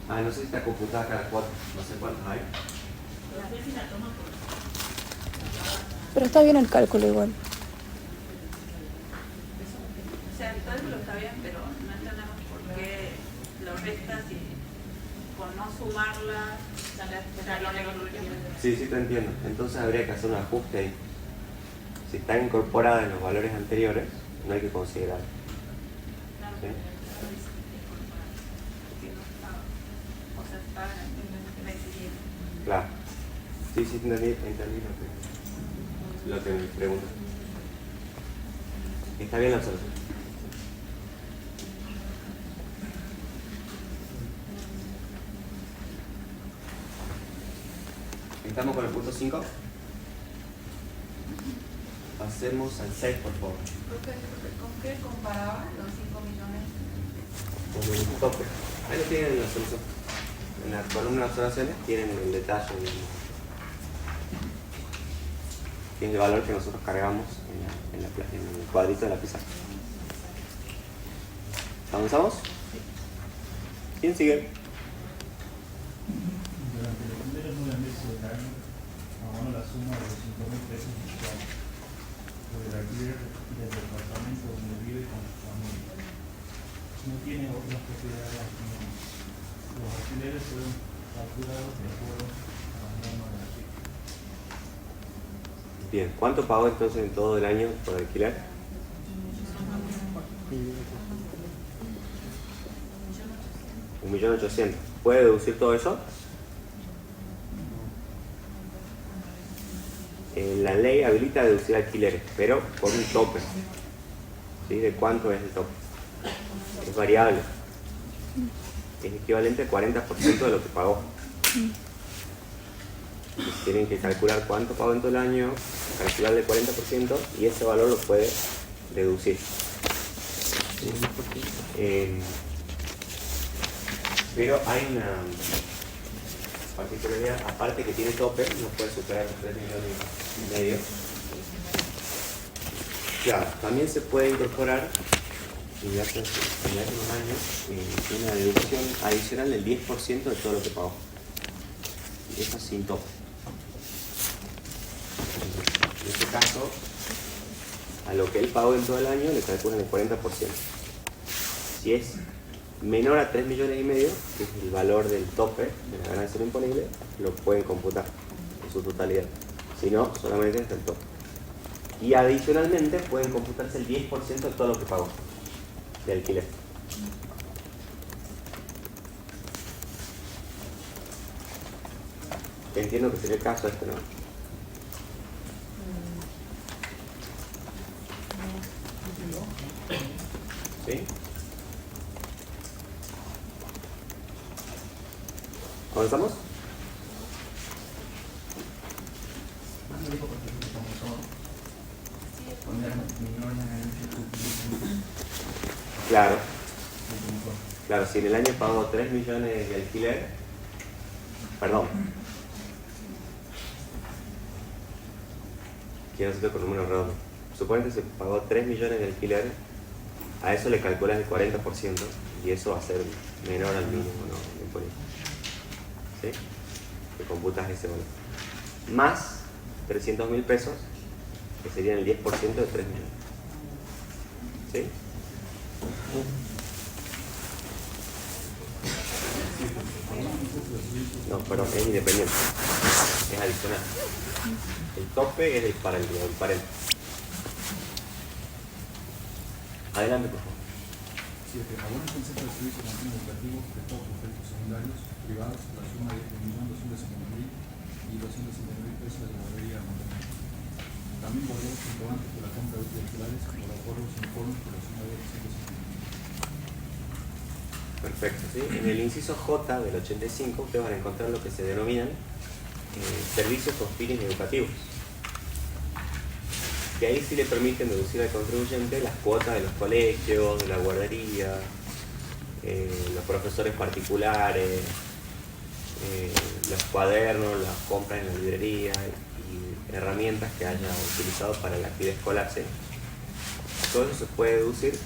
Ah, no sé si está computada cada cuatro, no sé cuántos hay. Pero está bien el cálculo igual. O sea, el cálculo está bien, pero no entendemos por qué lo restas y por no sumarla ya lo negociamos. Sí, sí te entiendo. Entonces habría que hacer un ajuste ahí. Si están incorporadas en los valores anteriores, no hay que considerar. ¿Sí? O sea, está en la siguiente. Claro. Sí, sí, entendí lo que me preguntas. Está bien la observación. ¿Estamos con el punto 5? Pasemos al 6, por favor. ¿Con qué comparaba los 5 millones? Con el tope. Ahí lo tienen en la solución. En la columna de observaciones tienen el detalle. Tiene el valor que nosotros cargamos en el cuadrito de la pizarra. ¿Avanzamos? ¿Quién sigue? Durante los primeros 9 meses del año, abonó la suma de los 5.000 pesos mensuales por el alquiler del departamento donde vive con su familia. No tiene otras propiedades adquiridas. Los alquileres fueron calculados de acuerdo a las normas de la ley. Bien, ¿cuánto pagó entonces en todo el año por alquiler? 1.800.000. ¿Puede deducir todo eso? La ley habilita deducir alquileres, pero por un tope. ¿Sí? ¿De cuánto es el tope? Es variable. Es equivalente al 40% de lo que pagó. Entonces, tienen que calcular cuánto pagó en todo el año, calcularle el 40% y ese valor lo puede deducir. Pero hay una particularidad, aparte que tiene tope, no puede superar los 3,5 millones. Claro, también se puede incorporar, y hace unos años, una deducción adicional del 10% de todo lo que pagó. Y eso sin tope. En este caso, a lo que él pagó en todo el año le calculan el 40%. Si es menor a 3,5 millones, que es el valor del tope de la ganancia no imponible, lo pueden computar en su totalidad. Si no, solamente hasta el tope. Y adicionalmente pueden computarse el 10% de todo lo que pagó de alquiler. Entiendo que sería el caso este, ¿no? ¿Sí? ¿Avanzamos? Más lo dijo porque es famoso poner menores ganancias. Claro. Claro, si en el año pagó 3 millones de alquiler, perdón. Quiero hacerlo con números redondos. Supone que se pagó 3 millones de alquiler, a eso le calculas el 40% y eso va a ser menor al mínimo, ¿no? Imponible. ¿Sí? Que computas ese valor. Más 300.000 pesos, que serían el 10% de 3 millones. ¿Sí? No, perdón, es independiente. Es adicional. El tope es para el paréntesis. Adelante, por favor. Si el que abona el concepto de servicio continuo educativo prestado por efectos secundarios privados, la suma de 1.250.000 y 250.000 pesos de la guardería maternal. También guardó los comprobantes por la compra de útiles escolares por acuerdo los informes por la suma de 150.000. Perfecto, ¿sí? En el inciso J del 85 ustedes van a encontrar lo que se denominan servicios con fines educativos. Que ahí sí le permiten deducir al contribuyente las cuotas de los colegios, de la guardería, los profesores particulares, los cuadernos, las compras en la librería y herramientas que haya utilizado para la actividad escolar, ¿sí? Todo eso se puede deducir.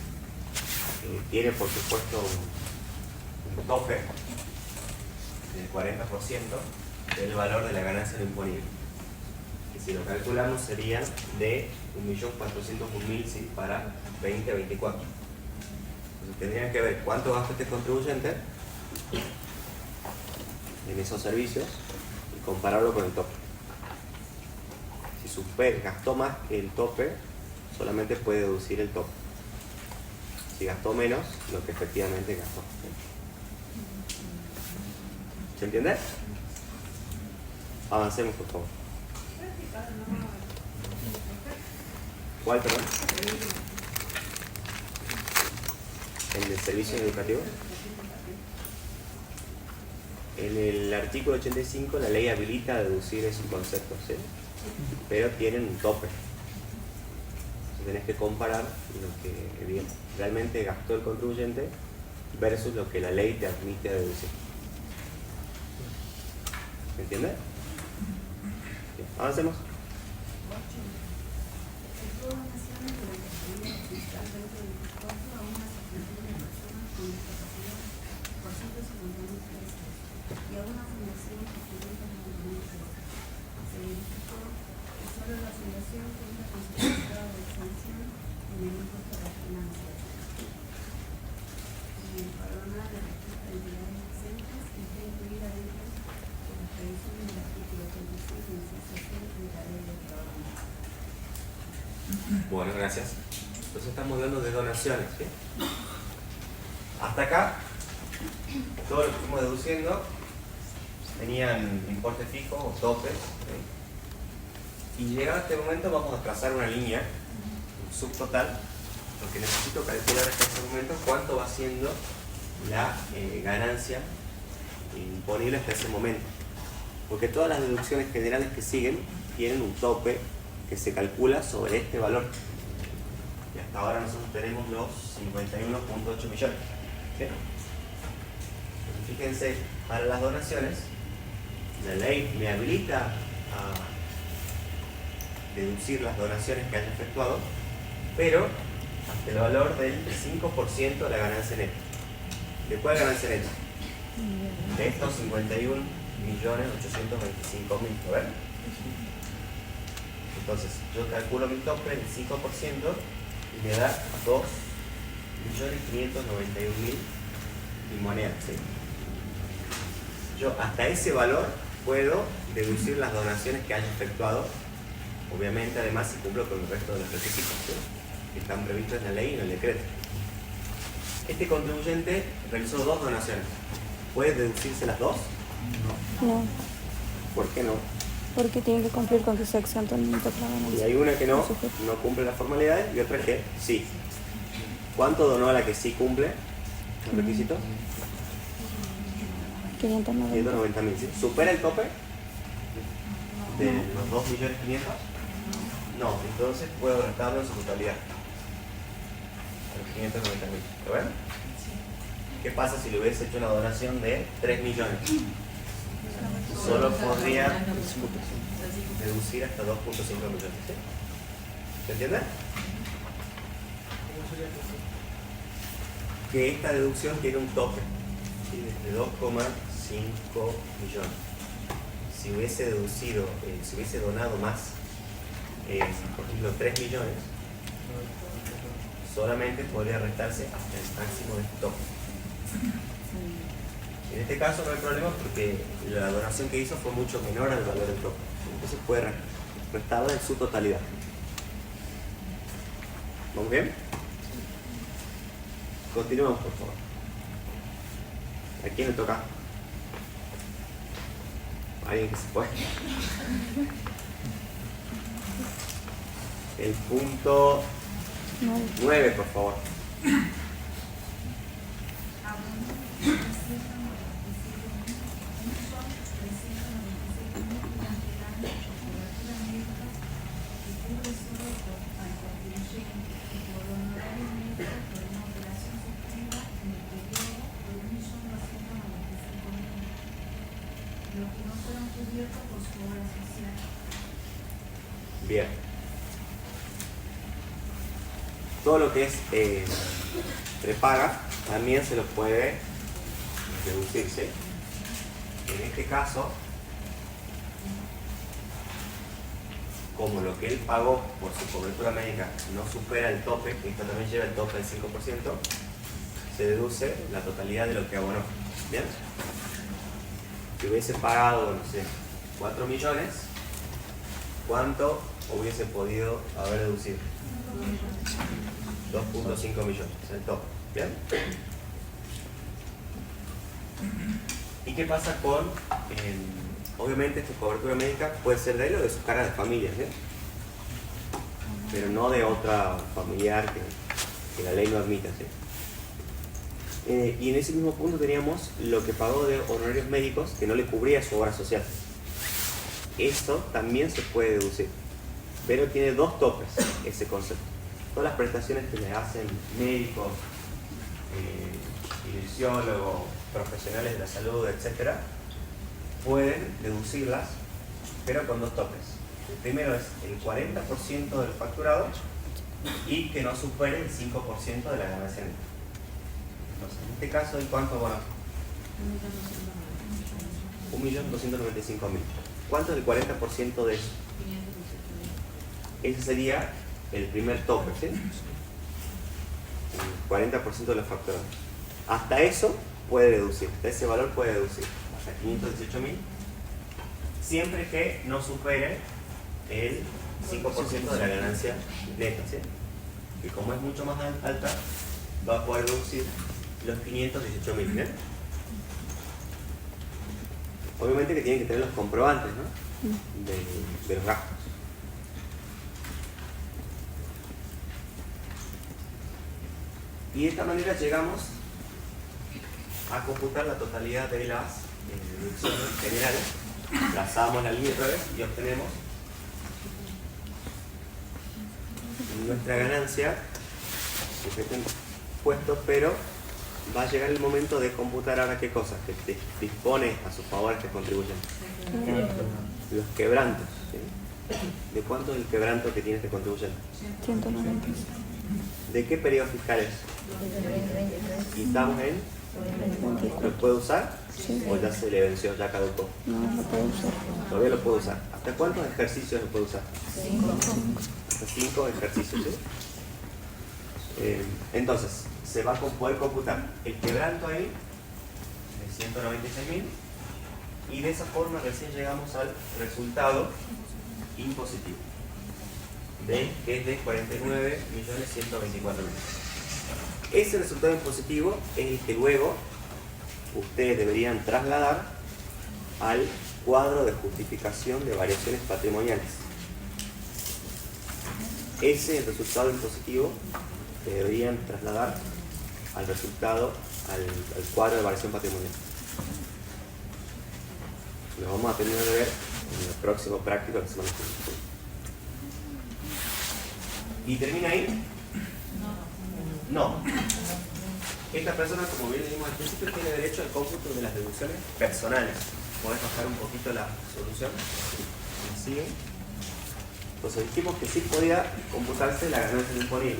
Tiene por supuesto un tope del 40% del valor de la ganancia no imponible. Que si lo calculamos serían de 1.401.000, ¿sí? Para 2024. Entonces tendrían que ver cuánto gasta este contribuyente en esos servicios y compararlo con el tope. Si gastó más que el tope, solamente puede deducir el tope. Si gastó menos, lo que efectivamente gastó. ¿Se entiende? Avancemos, por favor. ¿Cuál, perdón? ¿El de servicios educativos? En el artículo 85 la ley habilita a deducir esos conceptos, ¿sí? Pero tienen un tope. Entonces tenés que comparar lo que realmente gastó el contribuyente versus lo que la ley te admite a deducir. ¿Me entiendes? Bien, avancemos. Bueno, gracias. Entonces estamos hablando de donaciones, ¿sí? Hasta acá, todo lo que fuimos deduciendo tenían importe fijo o topes, ¿sí? Y llegado a este momento vamos a trazar una línea, un subtotal, porque necesito calcular hasta este momento cuánto va siendo la ganancia imponible hasta ese momento. Porque todas las deducciones generales que siguen tienen un tope que se calcula sobre este valor. Y hasta ahora nosotros tenemos los 51.8 millones. ¿Sí? Entonces, fíjense, para las donaciones, la ley me habilita a deducir las donaciones que haya efectuado, pero hasta el valor del 5% de la ganancia neta. ¿De cuál ganancia neta? De estos 51.825.000. A ver. Entonces, yo calculo mi tope del 5% y me da 2.591.000 y monedas, ¿sí? Yo hasta ese valor puedo deducir las donaciones que haya efectuado, obviamente además si cumplo con el resto de los requisitos, ¿sí? Que están previstos en la ley y en el decreto. Este contribuyente realizó 2 donaciones. ¿Puede deducirse las 2? No, ¿Por qué no? porque tiene que cumplir con que sea exento en impuesto a la Y ganancia. hay una que no cumple las formalidades y otra que sí. ¿Cuánto donó a la que sí cumple los requisitos? 590. 190.000, ¿sí? ¿Supera el tope de los 2.500.000? No, entonces puedo restarlo en su totalidad. Los 590.000. ¿Lo ven? ¿Qué pasa si le hubiese hecho una donación de 3 millones? Solo podría deducir hasta 2.5 millones. ¿Sí? ¿Se entiende? Que esta deducción tiene un tope, ¿sí? Desde 2,5 millones. Si hubiese deducido, si hubiese donado más, por ejemplo 3 millones, solamente podría restarse hasta el máximo de este tope. En este caso no hay problema porque la donación que hizo fue mucho menor al valor del tope. Entonces puede restarla en su totalidad. ¿Vamos bien? Continuemos, por favor. ¿A quién le toca? ¿Alguien que se puede? El punto 9, por favor. Bien. Todo lo que es prepaga también se lo puede deducirse. En este caso, como lo que él pagó por su cobertura médica no supera el tope, y esto también lleva el tope del 5%, se deduce la totalidad de lo que abonó. ¿Bien? Si hubiese pagado, no sé, 4 millones, ¿cuánto hubiese podido haber deducido? 2.5 millones, el tope. ¿Bien? ¿Y qué pasa con, obviamente esta cobertura médica puede ser de él o de su cara de familia, ¿sí? Pero no de otra familiar que la ley no admita, ¿sí? Y en ese mismo punto teníamos lo que pagó de honorarios médicos que no le cubría su obra social. Esto también se puede deducir, pero tiene dos topes ese concepto. Todas las prestaciones que le hacen médicos, kinesiólogos, profesionales de la salud, etc., pueden deducirlas, pero con dos topes. El primero es el 40% del facturado y que no supere el 5% de la ganancia neta. Entonces, en este caso, ¿en cuánto abonó? 1.295.000. ¿Cuánto es el 40% de eso? Ese sería el primer tope, ¿sí? El 40% de los facturados. Hasta eso puede deducir, hasta ese valor puede deducir, hasta 518.000, siempre que no supere el 5% de la ganancia neta, ¿sí? Y como es mucho más alta, va a poder deducir los 518.000, ¿bien? Obviamente que tienen que tener los comprobantes, ¿no? de los gastos. Y de esta manera llegamos a computar la totalidad de las deducciones generales. Trazamos la línea otra vez y obtenemos nuestra ganancia sujeta a impuestos, pero va a llegar el momento de computar ahora qué cosas que dispone a su favor este contribuyente. Los quebrantos, ¿sí? ¿De cuánto es el quebranto que tiene este contribuyente? 190. ¿De qué periodo fiscal es? ¿Y estamos en? ¿Lo puede usar? Sí. ¿O ya se le venció, ya caducó? No, lo puedo usar. Todavía lo puede usar. ¿Hasta cuántos ejercicios lo puede usar? 5. Hasta 5 ejercicios, ¿sí? Entonces, se va a poder computar el quebranto ahí de 196.000 y de esa forma recién llegamos al resultado impositivo, que es de 49.124.000. Ese resultado impositivo es el que luego ustedes deberían trasladar al cuadro de justificación de variaciones patrimoniales. Ese es el resultado impositivo que deberían trasladar al resultado, al cuadro de variación patrimonial. Lo vamos a terminar de ver en el próximo práctico de la semana que viene. ¿Y termina ahí? No. Esta persona, como bien dijimos al principio, tiene derecho al cómputo de las deducciones personales. ¿Podés bajar un poquito la solución? ¿Me siguen? Entonces dijimos que sí podía computarse la ganancia imponible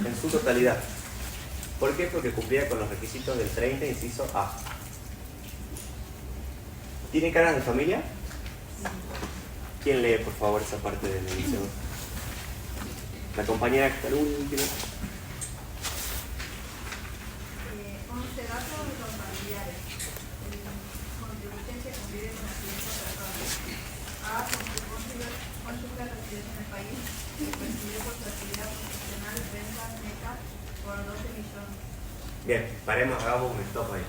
en su totalidad. ¿Por qué? Porque cumplía con los requisitos del 30, inciso A. ¿Tiene caras de familia? ¿Quién lee, por favor, esa parte de la edición? La compañera que está al último. 11 datos de los familiares. Contribuyente convive con las siguientes personas. A. Cónyuge residente en el país. Recibió por su actividad profesional rentas netas por por 12 millones. Bien, paremos, hagamos un stop ahí.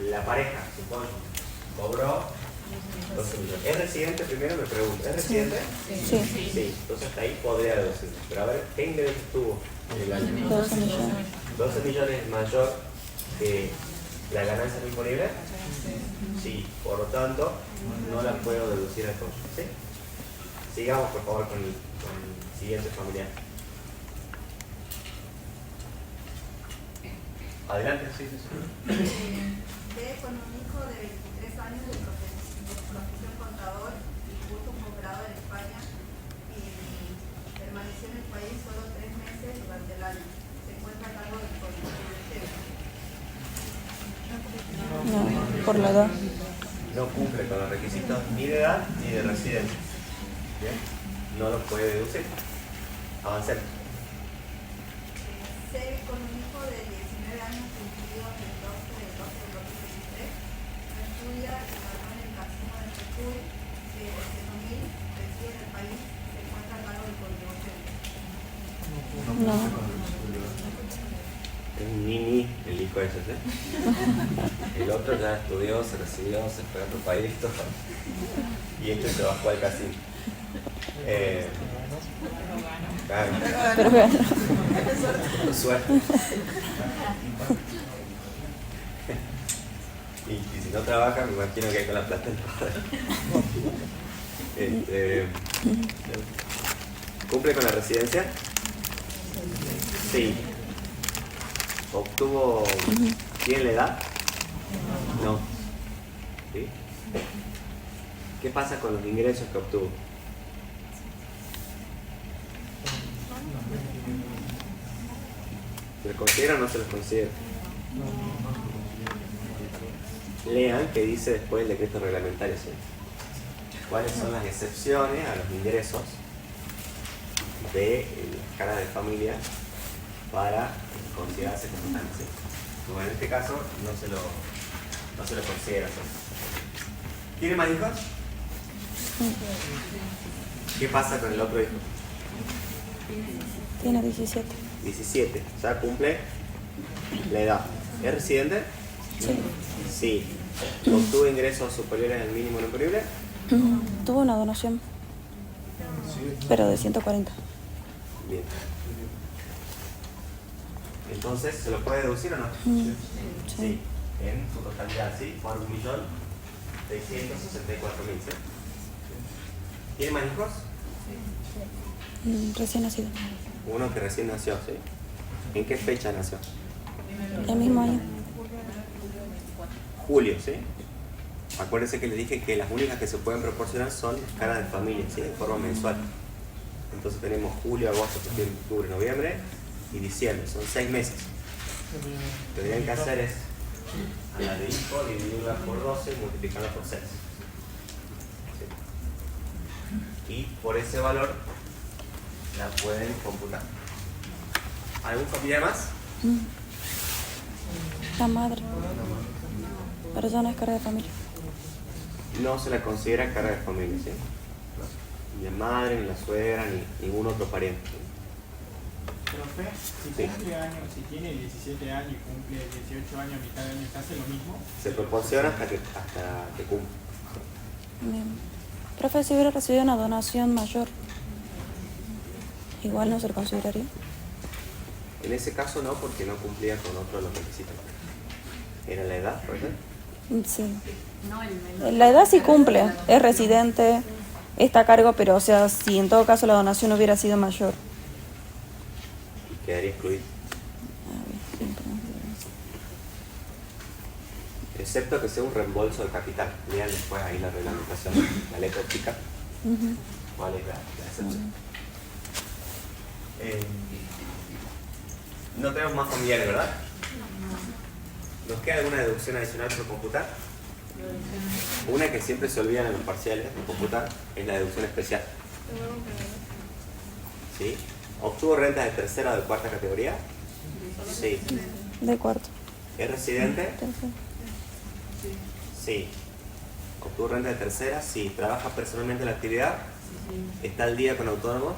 La pareja, supongo, cobró 12 millones. ¿Es residente primero? Me pregunto. ¿Es residente? Sí. Sí, entonces hasta ahí podría deducir. Pero a ver, ¿qué ingresos tuvo en el año? 12 millones. 12 millones es mayor que la ganancia disponible. Sí, por lo tanto, no la puedo deducir al cónyuge. ¿Sí? Sigamos, por favor, con el siguiente familiar. Adelante, sí. B con un hijo de 23 años de profesión contador y curso un posgrado en España y permaneció en el país solo 3 meses durante el año. Se encuentra a cargo del cónyuge. No, por la edad. No cumple con los requisitos ni de edad ni de residencia. ¿Bien? No los puede deducir. Avancemos. C con un hijo de 19 años cumplidos el 12 del 2023. No estudia y ganó en el casino de Jujuy de 8.000, reside en el país, se encuentra a cargo del contribuyente. No. Es un nini el hijo de ellos, ¿eh? El otro ya estudió, se recibió, se fue a otro país, todo. Y este se bajó al casino. Claro. Pero bueno. Suerte. Y si no trabaja, me imagino que hay con la plata del padre. ¿Cumple con la residencia? Sí. ¿Obtuvo bien la edad? No. ¿Sí? ¿Qué pasa con los ingresos que obtuvo? ¿Se los considera o no se los considera? Lean que dice después el decreto reglamentario, ¿sí? ¿Cuáles son las excepciones a los ingresos de las caras de familia para considerarse como tal? ¿Sí? Como en este caso no se lo considera, ¿sí? ¿Tiene más hijos? ¿Qué pasa con el otro hijo? Tiene 17. 17, ya cumple la edad. ¿Es residente? Sí. Sí. ¿Obtuvo ingresos superiores al mínimo no imponible? Tuvo una donación, pero de 140. Bien. Entonces, ¿se lo puede deducir o no? Sí. En su totalidad, sí, por 1.664.000, ¿sí? ¿Tiene más hijos? Recién nacido. Uno que recién nació, ¿sí? ¿En qué fecha nació? El mismo año. Julio, ¿sí? Acuérdense que les dije que las únicas que se pueden proporcionar son las caras de familia, ¿sí? De forma mensual. Entonces tenemos julio, agosto, septiembre, octubre, noviembre y diciembre. Son 6 meses. Lo que tendrían que hacer es a la de hijo dividirla por 12 y multiplicarla por 6. ¿Sí? Y por ese valor la pueden computar. ¿Algún familiar más? La madre. Pero ya no es cara de familia. No se la considera cara de familia, ¿sí? Ni la madre, ni la suegra, ni ningún otro pariente. Profe, si Sí. cumple años, si tiene 17 años y cumple 18 años a mitad de año, ¿se hace lo mismo? Se proporciona hasta que cumple. Bien. Profe, si hubiera recibido una donación mayor, igual no se lo consideraría. En ese caso no, porque no cumplía con otro de los requisitos. ¿Era la edad, por ejemplo? Sí. No, el menor. La edad sí cumple, es residente, está a cargo, pero o sea, si en todo caso la donación hubiera sido mayor. Y quedaría excluido. Excepto que sea un reembolso de capital. Lean después ahí la reglamentación, la letra chica. ¿Cuál es la excepción? No tenemos más familiares, ¿verdad? ¿Nos queda alguna deducción adicional por computar? Una que siempre se olvidan en los parciales de computar es la deducción especial. ¿Sí? ¿Obtuvo rentas de tercera o de cuarta categoría? Sí. De cuarto. ¿Es residente? Tercero. Sí. ¿Obtuvo renta de tercera? Sí. ¿Trabaja personalmente en la actividad? ¿Está al día con autónomos?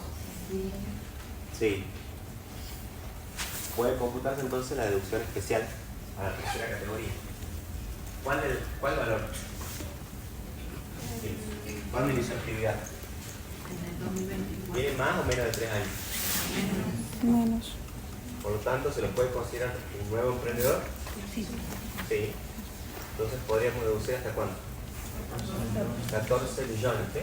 Sí. puede computarse entonces la deducción especial a la tercera categoría. ¿Cuál valor? ¿Cuándo inició actividad? En el 2024. ¿Tiene más o menos de 3 años? Menos. Por lo tanto, ¿se lo puede considerar un nuevo emprendedor? Sí. Sí. Entonces podríamos deducir hasta cuándo? 14 millones, ¿sí?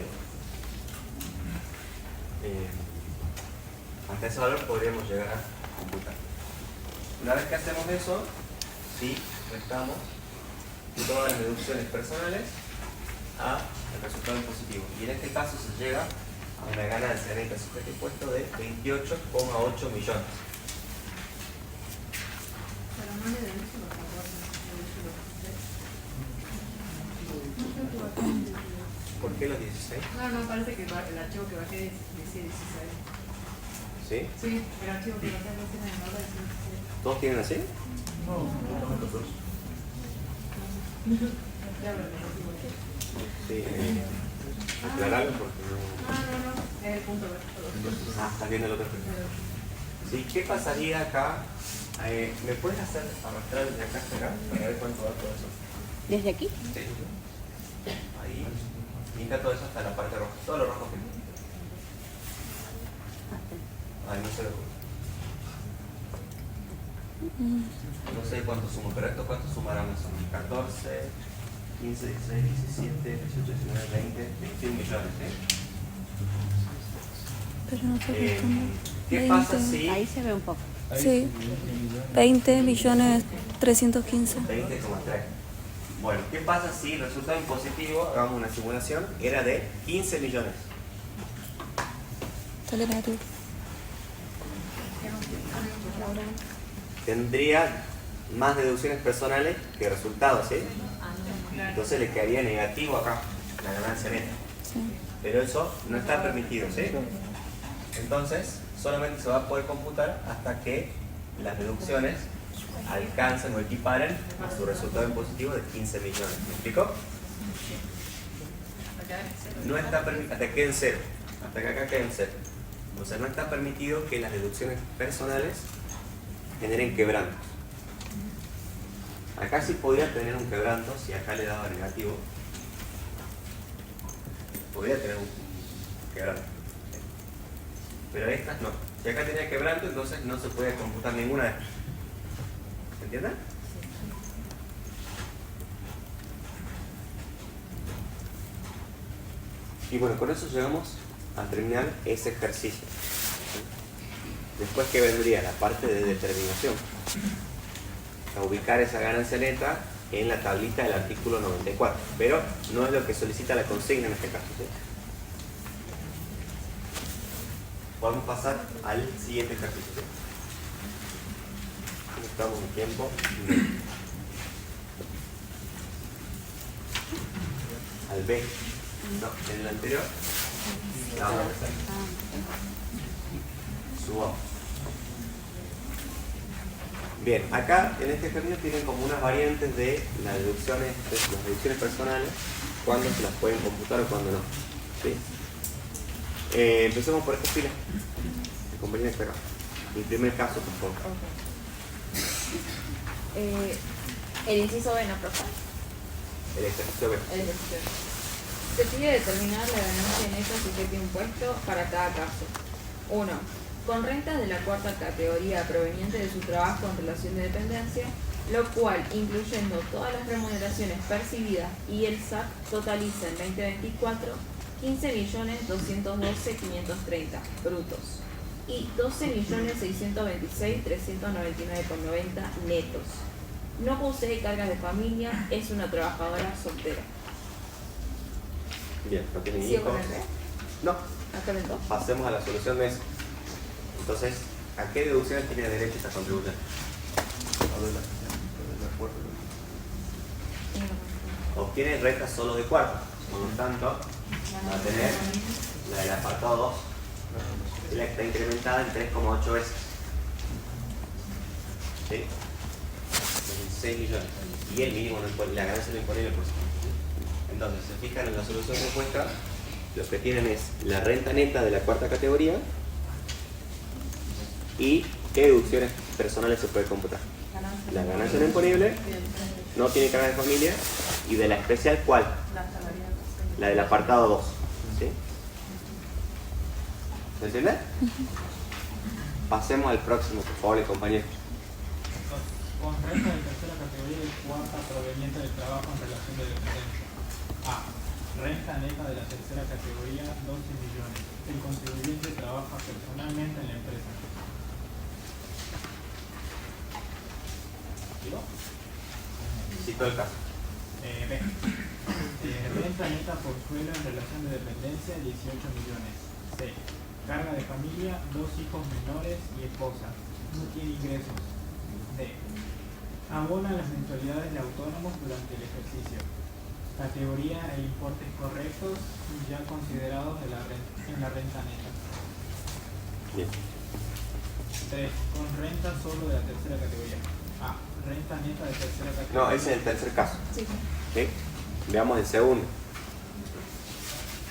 Hasta ese valor podríamos llegar a computar. Una vez que hacemos eso, sí, restamos todas las deducciones personales al resultado positivo. Y en este caso se llega a una ganancia neta sujeta impuesto de 28,8 millones. Pero no le den eso los 14, ¿Por qué los 16? no, parece que el archivo que bajé decía 16. ¿Sí? Sí, el archivo que bajé recién en hora decía 16. ¿Todos tienen así? Sí, aclararlo porque no... Es el punto B. Está bien el otro. Sí, ¿qué pasaría acá? ¿Me puedes hacer arrastrar de acá hasta acá para ver cuánto da todo eso? ¿Desde aquí? Sí. Ahí. Pinta todo eso hasta la parte roja. Todo lo rojo que ahí no se lo ocurre. No sé cuánto sumo, pero esto cuánto sumará más o menos. 14, 15, 16, 17, 18, 19, 20, 21 millones, ¿eh? Pero no sé ¿Qué pasa si...? Ahí se ve un poco. Sí. 20 millones 315. 20,3. Bueno, ¿qué pasa si el resultado impositivo, hagamos una simulación, era de 15 millones? Sale negativo. Tendría más deducciones personales que resultados, ¿sí? Entonces le quedaría negativo acá, la ganancia neta. Sí. Pero eso no está permitido, ¿sí? Entonces, solamente se va a poder computar hasta que las deducciones alcancen o equiparen a su resultado impositivo de 15 millones. ¿Me explico? No está permitido, hasta que queden cero, hasta que acá queden cero. O sea, no está permitido que las deducciones personales generen quebrantos. Acá sí podría tener un quebranto si acá le daba negativo. Podría tener un quebranto. Pero estas no. Si acá tenía quebranto, entonces no se puede computar ninguna de estas. ¿Se entiende? Y bueno, con eso llegamos a terminar ese ejercicio. Después, ¿qué vendría? La parte de determinación. A ubicar esa ganancia neta en la tablita del artículo 94. Pero no es lo que solicita la consigna en este caso, ¿sí? Vamos a pasar al siguiente ejercicio, ¿sí? Estamos en tiempo. Al B. No, en el anterior. Vamos a empezar. Subamos. Bien, acá en este ejercicio tienen como unas variantes de las deducciones personales, cuándo se las pueden computar o cuándo no. ¿Sí? Empecemos por esta fila. Mi compañera espera. El primer caso, por favor. El inciso B, ¿no, profe? El ejercicio B. El ejercicio B. Se pide determinar la ganancia neta sujeta a impuesto para cada caso. 1. Con rentas de la cuarta categoría provenientes de su trabajo en relación de dependencia, lo cual, incluyendo todas las remuneraciones percibidas y el SAC, totaliza en 2024 15.212.530 brutos y 12.626.399,90 netos. No posee cargas de familia, es una trabajadora soltera. Bien, no tiene ¿Sigo hijos. con el B? No. Acá ven dos. Pasemos a la solución de eso. Entonces, ¿a qué deducciones tiene derecho esta contribución? Obtiene renta solo de cuarto. Por lo tanto, va a tener la del apartado 2. Y la que está incrementada en 3,8 veces. ¿Sí? 6 millones. Y el mínimo, la ganancia no imponible por ciento. Entonces, se fijan en la solución propuesta, lo que tienen es la renta neta de la cuarta categoría y qué deducciones personales se puede computar. La ganancia no imponible, no tiene carga de familia, y de la especial, ¿cuál? La del apartado 2. ¿Sí? ¿Se entiende? Pasemos al próximo, por favor, compañero. Con renta de tercera categoría y cuarta proveniente del trabajo en relación de dependencia. A. Renta neta de la tercera categoría, 12 millones. El contribuyente trabaja personalmente en la empresa. ¿Digo? Cito el caso. B. Renta neta por suelo en relación de dependencia, 18 millones. C. Carga de familia, 2 hijos menores y esposa. No tiene ingresos. D. Abona las mensualidades de autónomos durante el ejercicio. Categoría e importes correctos ya considerados en la renta neta. Bien. 3. Con renta solo de la tercera categoría. A. Renta neta de tercera categoría. No, ese es el tercer caso. ¿Sí? Veamos el segundo.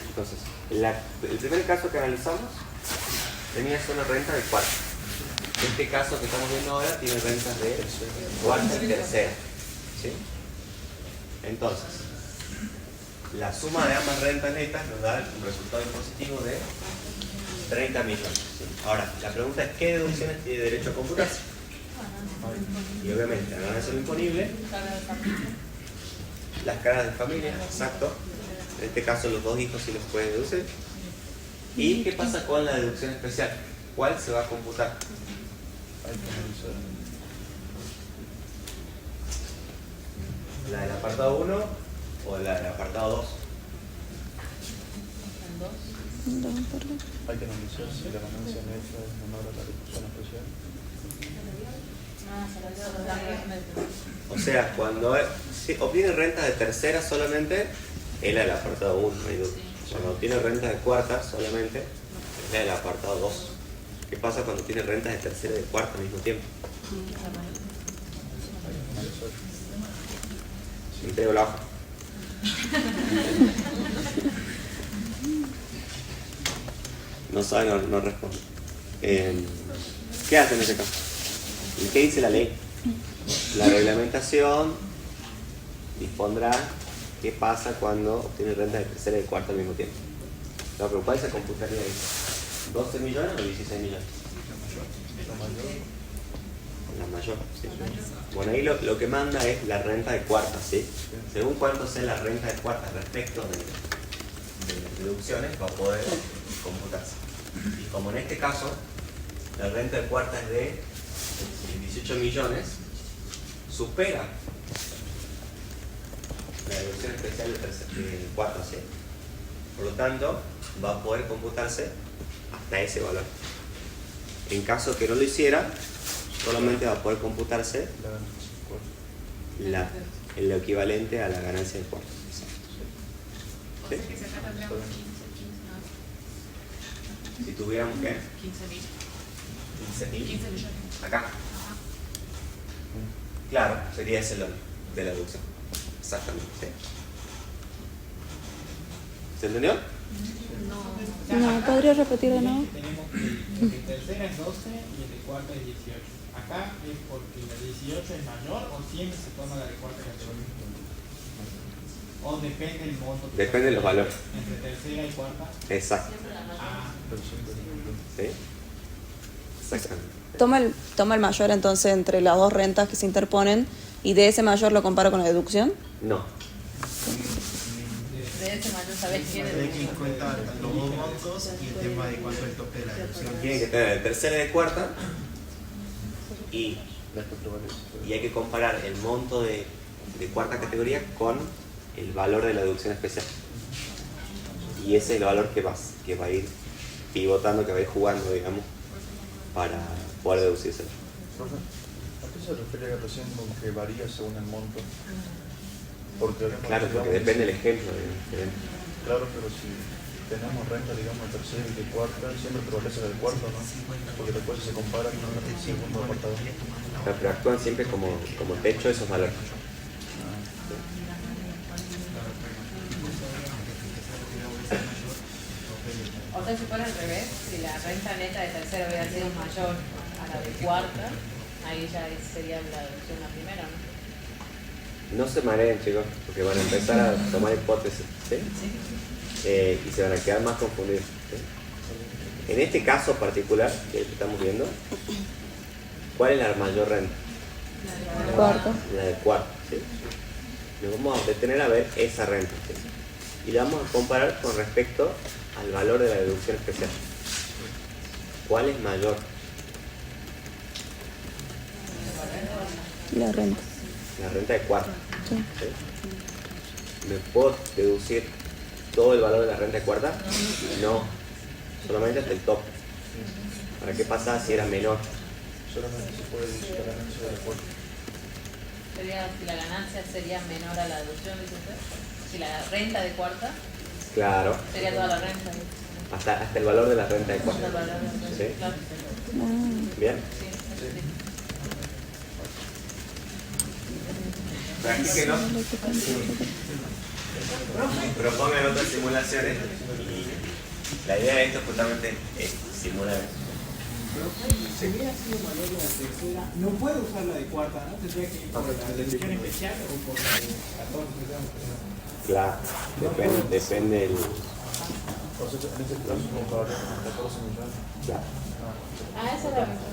Entonces, el primer caso que analizamos tenía solo renta de cuarta. Este caso que estamos viendo ahora tiene rentas de cuarta y tercera. ¿Sí? Entonces, la suma de ambas rentas netas nos da un resultado impositivo de 30 millones. ¿Sí? Ahora, la pregunta es: ¿qué deducciones tiene derecho a computarse? Y obviamente la ganancia no imponible, las cargas de familia, exacto. En este caso los 2 hijos sí los pueden deducir. ¿Y qué pasa con la deducción especial? ¿Cuál se va a computar? ¿La del apartado 1 o la del apartado 2? Hay que analizar si la ganancia neta es menor a la deducción especial. O sea, cuando obtiene rentas de tercera solamente, es la del apartado 1, no hay duda. Cuando obtiene rentas de cuarta solamente, es la del apartado 2. ¿Qué pasa cuando tiene rentas de tercera y de cuarta al mismo tiempo? Entrego la hoja. No sabe, no responde. ¿Qué hace en ese caso? ¿Y qué dice la ley? La reglamentación dispondrá qué pasa cuando obtiene renta de tercera y de cuarta al mismo tiempo. No, pero ¿cuál se computaría ahí? ¿12 millones o 16 millones? La mayor. Sí. Bueno, ahí lo que manda es la renta de cuarta, ¿sí? Según cuánto sea la renta de cuarta respecto de las deducciones, va a poder computarse. Y como en este caso, la renta de cuarta es de 18 millones, supera la deducción especial de cuarta, ¿sí? Por lo tanto, va a poder computarse hasta ese valor. En caso que no lo hiciera, solamente va a poder computarse el equivalente a la ganancia del cuarto. ¿Sí? Si tuviéramos ¿qué? 15.000. Acá. Claro, sería ese el de la deducción. Exactamente. ¿Sí? ¿Se entendió? No, ¿podría repetir de nuevo? Tenemos que el de tercera es 12 y el de cuarta es 18. Acá es porque la de 18 es mayor o siempre se toma la de cuarta categoría. O depende del monto. Depende de los valores. Entre tercera y cuarta. Exacto. Ah, ¿Sí? Exactamente. Toma el mayor entonces entre las dos rentas que se interponen y de ese mayor lo comparo con la deducción. No. De ese mayor sabes quién es. Hay que ir en cuenta los dos montos y el tema de cuánto es el tope de la deducción. Tiene que tener de tercera y de cuarta y hay que comparar el monto de cuarta categoría con el valor de la deducción especial. Y ese es el valor que va a ir pivotando, que va a ir jugando, digamos, para poder deducirse. ¿A qué se refiere recién con que varía según el monto? Porque, Claro, porque depende del ejemplo. Claro, pero si tenemos renta, digamos, de tercera y de cuarta, siempre prevalece la del cuarto, ¿no? Porque después se compara con el segundo apartado. Pero actúan siempre como techo esos valores. O sea, si fuera al revés, si la renta neta de tercera hubiera sido mayor a la de cuarta, Ahí ya sería la deducción la primera, ¿no? No se mareen, chicos, porque van a empezar a tomar hipótesis, ¿sí? Y se van a quedar más confundidos, ¿sí? En este caso particular que estamos viendo, ¿cuál es la mayor renta? Cuarto. La del cuarto, ¿sí? Nos vamos a detener a ver esa renta, ¿sí? Y la vamos a comparar con respecto al valor de la deducción especial. ¿Cuál es mayor? La renta. La renta de cuarto. Sí. ¿Sí? ¿Me puedo deducir todo el valor de la renta de cuarta? No, solamente hasta el top. ¿Para qué pasa si era menor? Solamente se puede deducir la ganancia de la cuarta. Sería, si la ganancia sería menor a la deducción, dice usted. Si la renta de cuarta, Claro, sería toda la renta. hasta el valor de la renta de Hasta cuarta. el valor de la renta. ¿Sí? Claro. ¿Bien? Sí. Practíquenlo. Propongan otras simulaciones. Y la idea de esto justamente es simular. Si hubiera sido mayor la tercera, no puede usar la de cuarta, ¿no? Tendría que ir por la deducción especial o por la de 14. Claro, depende el... Entonces, en ese caso, compararía con 14 millones. Claro. Ah, esa era la pregunta.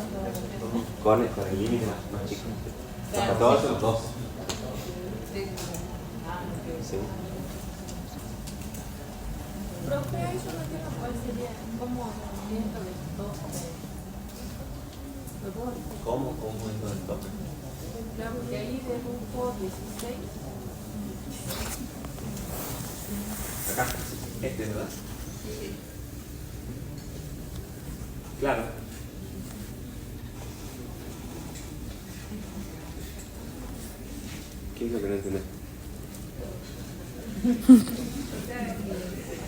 Con el límite más chico. Los Claro. 14 o los 12. Sí. Ah, ok. Sí. Profe, ahí yo no entiendo cuál sería, cómo movimiento del tope. ¿Lo puedo decir? ¿Cómo es lo del tope? Claro, porque ahí dedujo 16. Acá, ¿verdad? Sí. Claro. ¿Qué es lo que no entendés?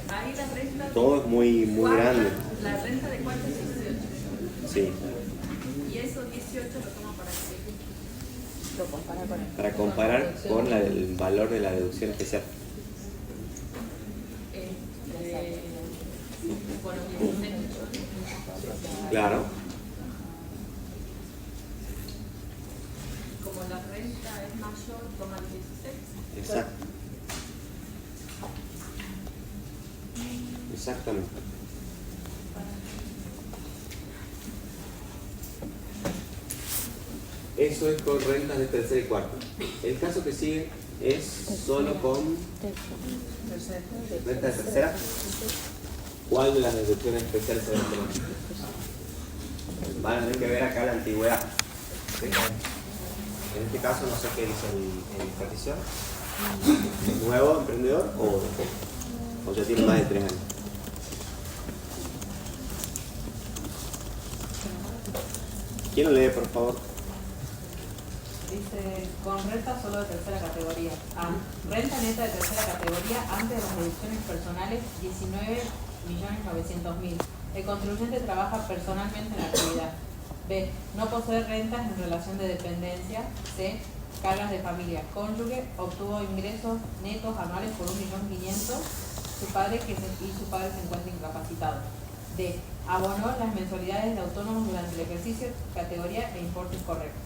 Ahí la renta Todo es muy cuarta, grande. la renta de cuarta es 18. Sí. Y esos 18 lo toma para qué. Lo compara con el... Para comparar con el valor de la deducción especial. Bueno, Claro. como la renta es mayor, toma el 16. Exacto. Exactamente. Eso es con rentas de tercera y cuarta. El caso que sigue es solo con renta de tercera. ¿Cuál de las deducciones especiales se van a tomar? Van a tener que ver acá la antigüedad. ¿Sí? En este caso no sé qué dice el ejercicio. ¿Nuevo emprendedor o ya tiene más de 3 años? ¿Quién lo lee, por favor? Dice, con renta solo de tercera categoría. A. Renta neta de tercera categoría antes de las deducciones personales, 19.900.000. El contribuyente trabaja personalmente en la actividad. B. No posee rentas en relación de dependencia. C. Cargas de familia. Cónyuge obtuvo ingresos netos anuales por 1.500.000. Su padre se encuentra incapacitado. D. Abonó las mensualidades de autónomos durante el ejercicio, categoría e importes correctos.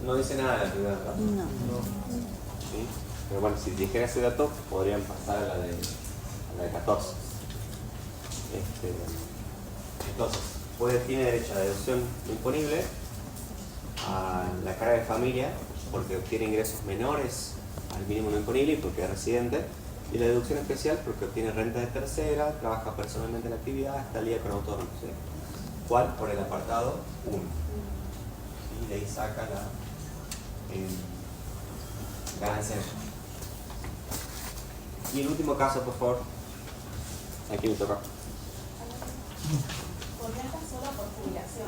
No dice nada de la primera parte. No. ¿Sí? Pero bueno, si dijera ese dato, podrían pasar a la de 14. Entonces, tiene derecho a la deducción imponible, a la carga de familia, porque obtiene ingresos menores al mínimo no imponible y porque es residente, y la deducción especial porque obtiene renta de tercera, trabaja personalmente en la actividad, está al día con autónomos. ¿Sí? ¿Cuál? Por el apartado 1. Y de ahí saca la ganancia. Y el último caso, por favor. Aquí me toca. Por rentas solo por jubilación.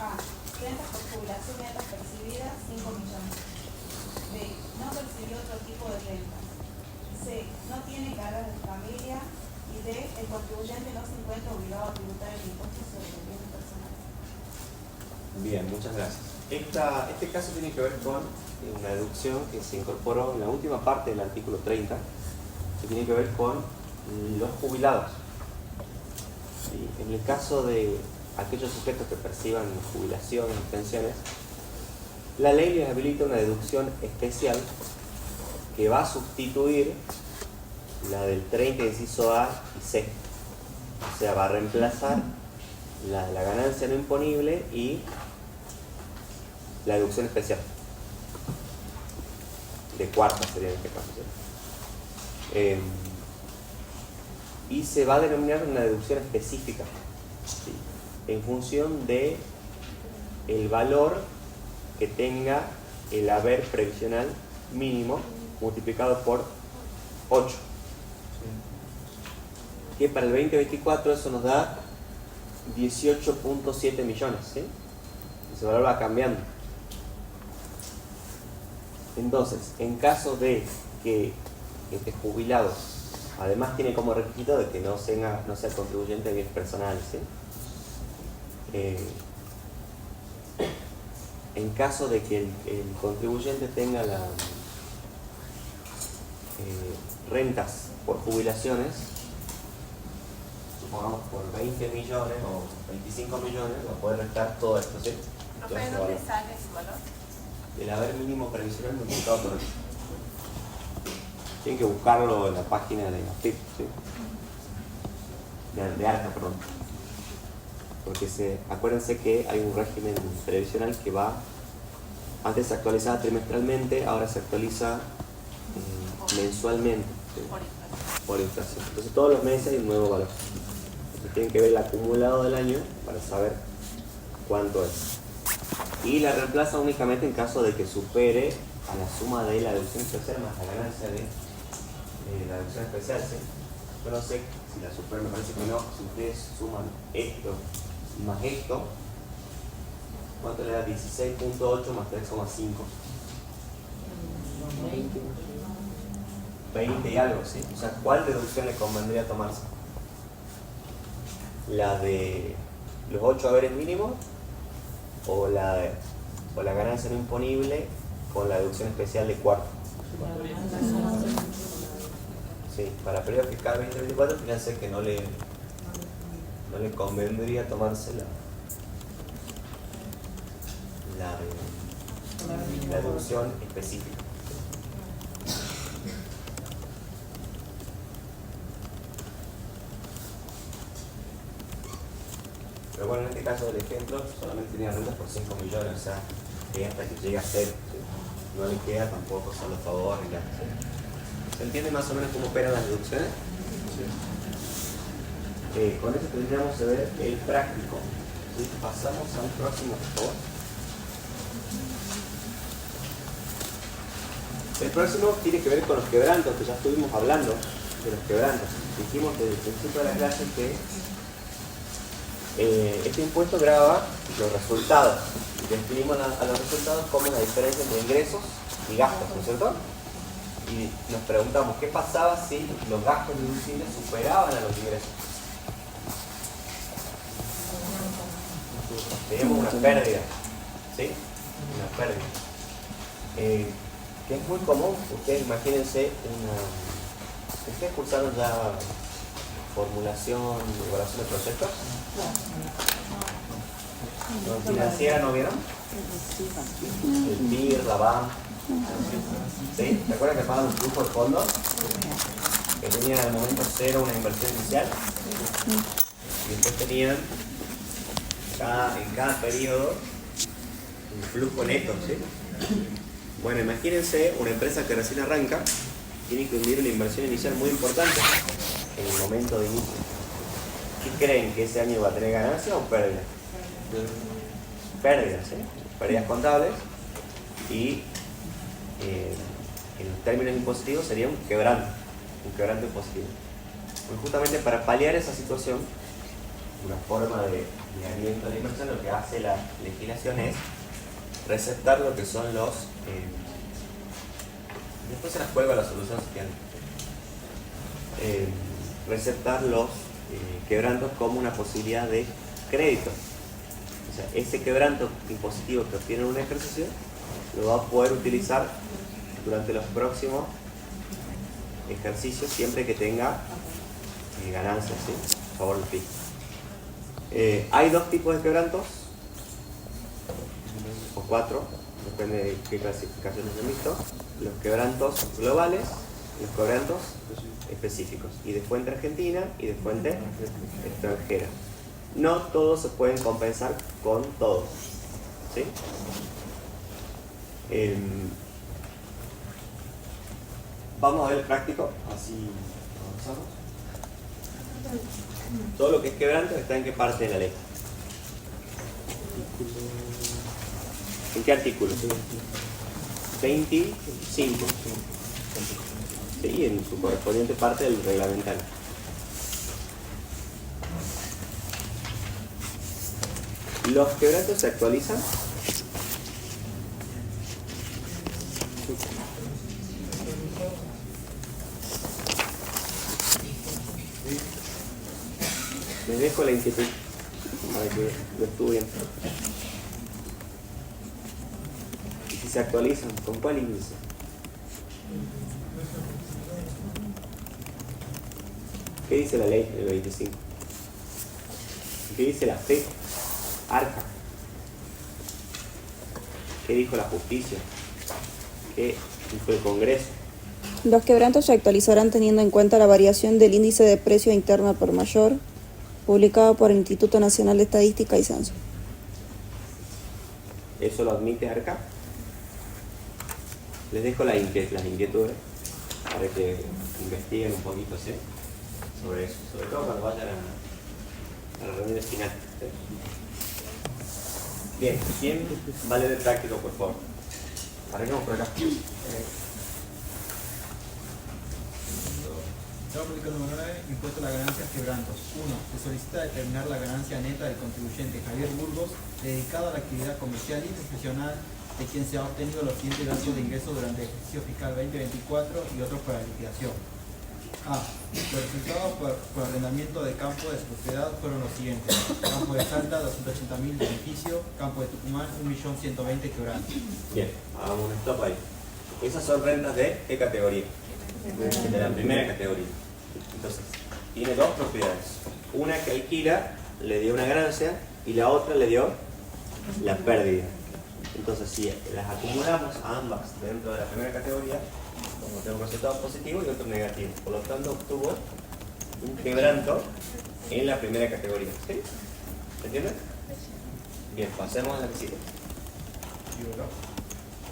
A. Rentas por jubilación netas percibidas 5 millones. B. No percibió otro tipo de rentas. C. No tiene cargas de familia. Y D. El contribuyente no se encuentra obligado a tributar el impuesto sobre los bienes personales. Bien, muchas gracias. Este caso tiene que ver con una deducción que se incorporó en la última parte del artículo 30, que tiene que ver con los jubilados. ¿Sí? En el caso de aquellos sujetos que perciban jubilaciones y pensiones, la ley les habilita una deducción especial que va a sustituir la del 30 inciso A y C. O sea, va a reemplazar la ganancia no imponible y la deducción especial. De cuarta sería en este caso, ¿sí? Y se va a denominar una deducción específica, ¿sí? En función de el valor que tenga el haber previsional mínimo multiplicado por 8, ¿sí? Que para el 2024 eso nos da 18.7 millones, ¿sí? Ese valor va cambiando. Entonces, en caso de que este jubilado además tiene como requisito de que no sea contribuyente de bienes personales, ¿sí? En caso de que el contribuyente tenga rentas por jubilaciones, supongamos por 20 millones o 25 millones, va a poder restar todo esto, ¿sí? ¿Profe, dónde sale ese valor? El haber mínimo previsional multiplicado por 8. Tienen que buscarlo en la página de AFIP, ¿sí? De ARCA, perdón. Porque acuérdense que hay un régimen previsional que va, antes se actualizaba trimestralmente, ahora se actualiza mensualmente, ¿sí? Por inflación. Entonces todos los meses hay un nuevo valor. Entonces tienen que ver el acumulado del año para saber cuánto es. Y la reemplaza únicamente en caso de que supere a la suma de la deducción especial más la ganancia de la deducción especial, ¿sí? Yo no sé si la supera, me parece que no. Si ustedes suman esto y más esto, ¿cuánto le da? 16.8 más 3,5. 20 y algo, ¿sí? O sea, ¿cuál deducción le convendría tomarse? ¿La de los 8 haberes mínimos o la ganancia no imponible con la deducción especial de cuarto? Sí, para periodo fiscal 2024, fíjense que no le convendría tomarse la deducción específica. Pero bueno, en este caso del ejemplo, solamente tenía rentas por 5 millones, o sea, que hasta que llegue a 0, ¿sí? No le queda tampoco solo favor ni nada, ¿sí? ¿Se entiende más o menos cómo operan las deducciones? Sí. Con esto tendríamos que ver el práctico, ¿sí? Pasamos al próximo, por favor. El próximo tiene que ver con los quebrantos, que ya estuvimos hablando de los quebrantos. Dijimos desde el principio de la clase que este impuesto grava los resultados. Y definimos a los resultados como la diferencia entre ingresos y gastos, ¿no es cierto? Y nos preguntamos qué pasaba si los gastos deducibles superaban a los ingresos. Teníamos una pérdida, ¿sí? Una pérdida. Que es muy común. Ustedes imagínense ¿ustedes cursaron ya formulación y evaluación de proyectos? ¿No? ¿Financiera no vieron? El PIR, la BAM. ¿Sí? ¿Se acuerdan que pagaban un flujo de fondos? Que tenían al momento cero una inversión inicial. Y después tenían en cada periodo un flujo neto, ¿sí? Bueno, imagínense una empresa que recién arranca, tiene que hundir una inversión inicial muy importante en el momento de inicio. ¿Qué creen que ese año va a tener ganancia o pérdida? Pérdidas, ¿sí? Pérdidas contables y en términos impositivos sería un quebranto impositivo. Pues justamente para paliar esa situación, una forma de alineamiento de la inversión, lo que hace la legislación es receptar lo que son los después se las juega la solución si quieren, receptar los quebrantos como una posibilidad de crédito. O sea, ese quebranto impositivo que obtiene en un ejercicio lo va a poder utilizar durante los próximos ejercicios siempre que tenga ganancias, ¿sí? A favor del fisco. Hay dos tipos de quebrantos, o cuatro, depende de qué clasificaciones he visto. Los quebrantos globales, los quebrantos específicos, y de fuente argentina y de fuente extranjera. No todos se pueden compensar con todos, ¿sí? Vamos a ver el práctico, así avanzamos. Todo lo que es quebranto está en qué parte de la ley. ¿En qué artículo? 25. Sí, en su correspondiente parte del reglamentario. Los quebrantos se actualizan les dejo la inquietud para que lo estudien. Y si se actualizan, ¿con cuál índice? ¿Qué dice la ley del 25? ¿Qué dice la fe? Arca. ¿Qué dijo la justicia? ¿Qué dijo el Congreso? Los quebrantos se actualizarán teniendo en cuenta la variación del índice de precio interno por mayor, publicado por el Instituto Nacional de Estadística y Censo. ¿Eso lo admite Arca? Les dejo las inquietudes para que investiguen un poquito, ¿sí?, sobre eso, sobre todo cuando vayan a la reunión final, ¿sí? Bien, ¿quién va a leer el práctico, por favor? Arranquemos por acá. Estaba publicando una nueva impuesto a las ganancias quebrantos. 1. Se solicita determinar la ganancia neta del contribuyente Javier Burgos dedicado a la actividad comercial y profesional de quien se ha obtenido los siguientes datos de ingresos durante el ejercicio fiscal 2024 y otros para liquidación. A. Los resultados por arrendamiento de campo de su propiedad fueron los siguientes: campo de Salta, 280.000 de beneficio; campo de Tucumán, 1.120.000 quebrantos. Bien, hagamos un stop ahí. Esas son rentas de qué categoría? De la primera categoría. Entonces, tiene dos propiedades. Una que alquila le dio una ganancia y la otra le dio la pérdida. Entonces, si las acumulamos a ambas dentro de la primera categoría, como tengo un resultado positivo y otro negativo. Por lo tanto, obtuvo un quebranto en la primera categoría. ¿Sí? ¿Se entiende? Bien, pasemos a la que sigue.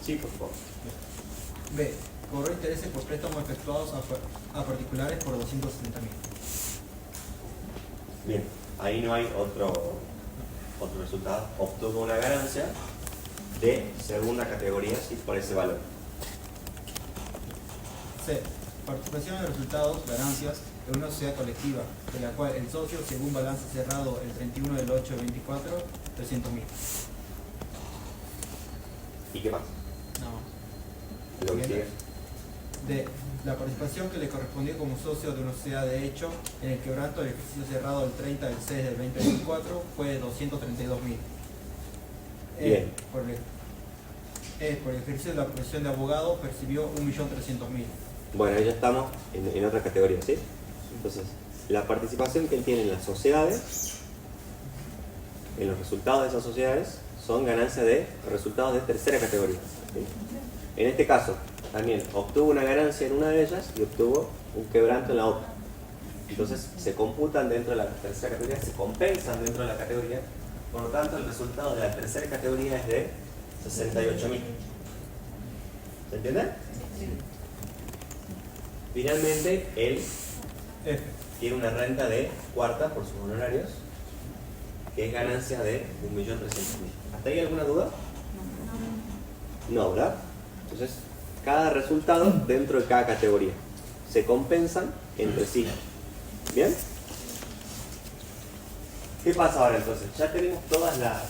Sí, por favor. B. Cobró intereses por préstamos efectuados a particulares por 270.000. Bien, ahí no hay otro resultado. Obtuvo una ganancia de segunda categoría, sí, por ese valor. C. Participación en los resultados, ganancias, de una sociedad colectiva, de la cual el socio, según balance cerrado el 31 del 8 del 24, 300.000. ¿Y qué más? No. Lo que sigue. D. La participación que le correspondió como socio de una sociedad de hecho en el quebranto del ejercicio cerrado el 30 del 6 del 2024 fue de 232.000. Bien. Por el ejercicio de la profesión de abogado percibió 1.300.000. Bueno, ahí ya estamos en otra categoría, ¿sí? Entonces, la participación que él tiene en las sociedades, en los resultados de esas sociedades, son ganancias de resultados de tercera categoría, ¿sí? En este caso, también obtuvo una ganancia en una de ellas y obtuvo un quebranto en la otra. Entonces, se computan dentro de la tercera categoría, se compensan dentro de la categoría. Por lo tanto, el resultado de la tercera categoría es de 68.000. ¿Se entiende? Sí. Finalmente, él tiene una renta de cuarta por sus honorarios, que es ganancia de 1.300.000. ¿Hasta ahí alguna duda? No, ¿verdad? Entonces, cada resultado dentro de cada categoría se compensan entre sí. ¿Bien? ¿Qué pasa ahora entonces? Ya tenemos todas las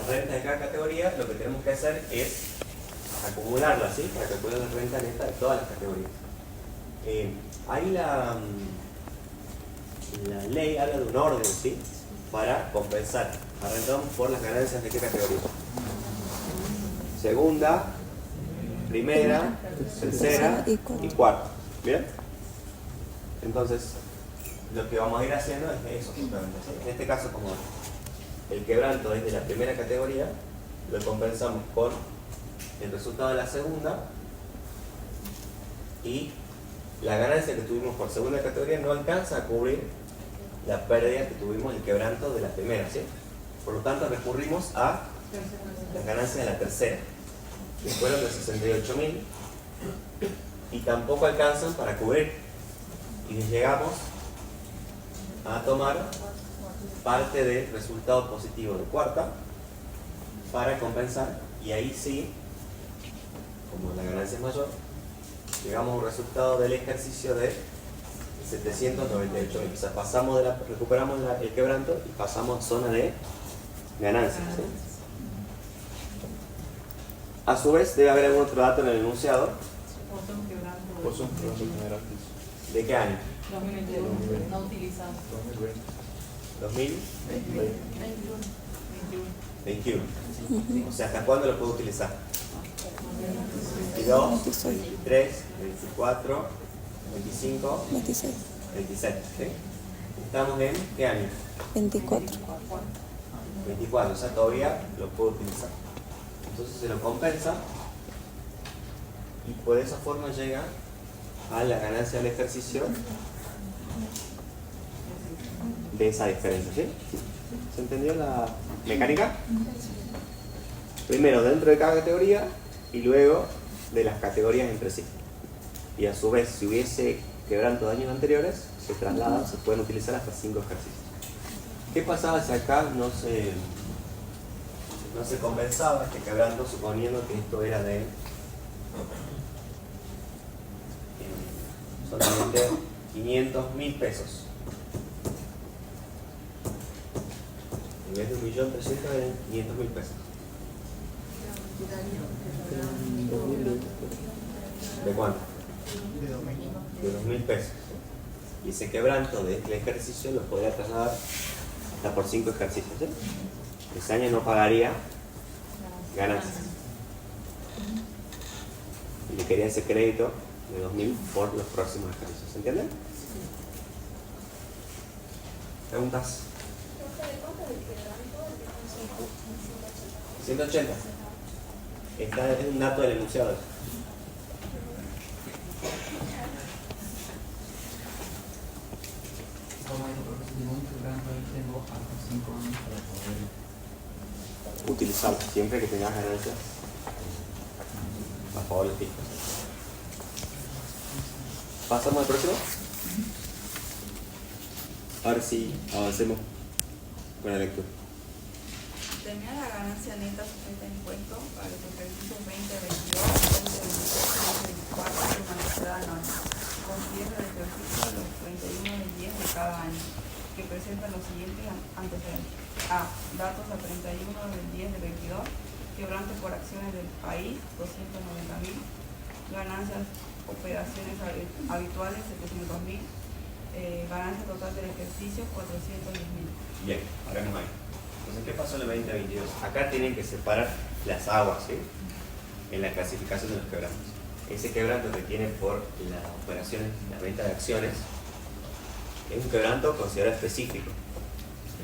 rentas de cada categoría. Lo que tenemos que hacer es acumularlas, ¿sí? Para que pueda dar renta neta de todas las categorías. Ahí la ley habla de un orden, ¿sí? Para compensar a renta por las ganancias de qué categoría. Segunda, primera, tercera y cuarta. ¿Bien? Entonces, lo que vamos a ir haciendo es eso justamente, ¿sí? En este caso, como el quebranto es de la primera categoría, lo compensamos con el resultado de la segunda, y la ganancia que tuvimos por segunda categoría no alcanza a cubrir la pérdida que tuvimos en el quebranto de la primera, ¿sí? Por lo tanto, recurrimos a las ganancias de la tercera, que fueron de 68.000, y tampoco alcanzan para cubrir, y llegamos a tomar parte del resultado positivo de cuarta para compensar, y ahí sí, como la ganancia es mayor, llegamos a un resultado del ejercicio de 798.000. O sea, recuperamos el quebranto y pasamos a zona de ganancias, ¿sí? A su vez, debe haber algún otro dato en el enunciado. Pues son quebrantos generantes. ¿De qué año? 2021, no utilizado. 2020. 2021. O sea, ¿hasta cuándo lo puedo utilizar? 22, 23, 24, 25, 26. 26. ¿Sí? Estamos en ¿qué año? 24. 24, o sea, todavía lo puedo utilizar. Entonces se lo compensa y por esa forma llega a la ganancia del ejercicio de esa diferencia, ¿sí? ¿Se entendió la mecánica? Primero dentro de cada categoría y luego de las categorías entre sí. Y a su vez, si hubiese quebranto de años anteriores, se trasladan, se pueden utilizar hasta 5 ejercicios. ¿Qué pasaba si acá no se compensaba este quebranto, suponiendo que esto era de solamente 500.000 pesos? En vez de 1.300.000 eran 500.000 pesos. ¿De cuánto? De 2.000 pesos. Y ese quebranto de este ejercicio lo podría trasladar hasta por 5 ejercicios, ¿sí? Ese año no pagaría ganancias. Y le quería ese crédito de 2.000 por los próximos ejercicios. ¿Se entiende? ¿Preguntas? 180. Esta es un dato del enunciado. Utilizarlo siempre que tengas ganancias a favor del fisco. ¿Pasamos al próximo? Ahora sí, avancemos con la lectura. Determinar la ganancia neta sujeta a impuesto para los ejercicios 2022, 2023 y 2024 de manera anual, con cierre de ejercicio a los 31 del 10 de cada año, que presentan los siguientes antecedentes. A. Datos a 31 del 10 de 22, quebranto por acciones del país, 290.000, ganancias, operaciones habituales, 700.000, ganancia total del ejercicio, 410.000. Bien, haremos ahí. Entonces, ¿qué pasó en el 2022? Acá tienen que separar las aguas, ¿sí? En la clasificación de los quebrantos. Ese quebranto que tiene por las operaciones, la venta de acciones, es un quebranto considerado específico.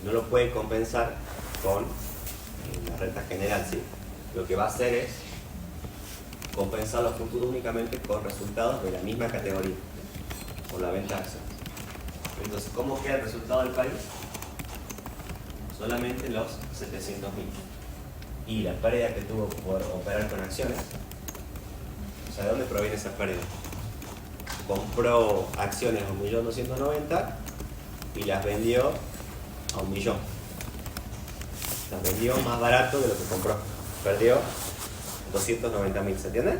No lo puede compensar con la renta general, ¿sí? Lo que va a hacer es compensarlo a futuro únicamente con resultados de la misma categoría, por la venta de acciones. Entonces, ¿cómo queda el resultado del país? Solamente los 700.000. Y la pérdida que tuvo por operar con acciones, o sea, ¿de dónde proviene esa pérdida? Compró acciones a 1.290.000 y las vendió a 1.000.000. Las vendió más barato de lo que compró. Perdió 290.000, ¿se entiende?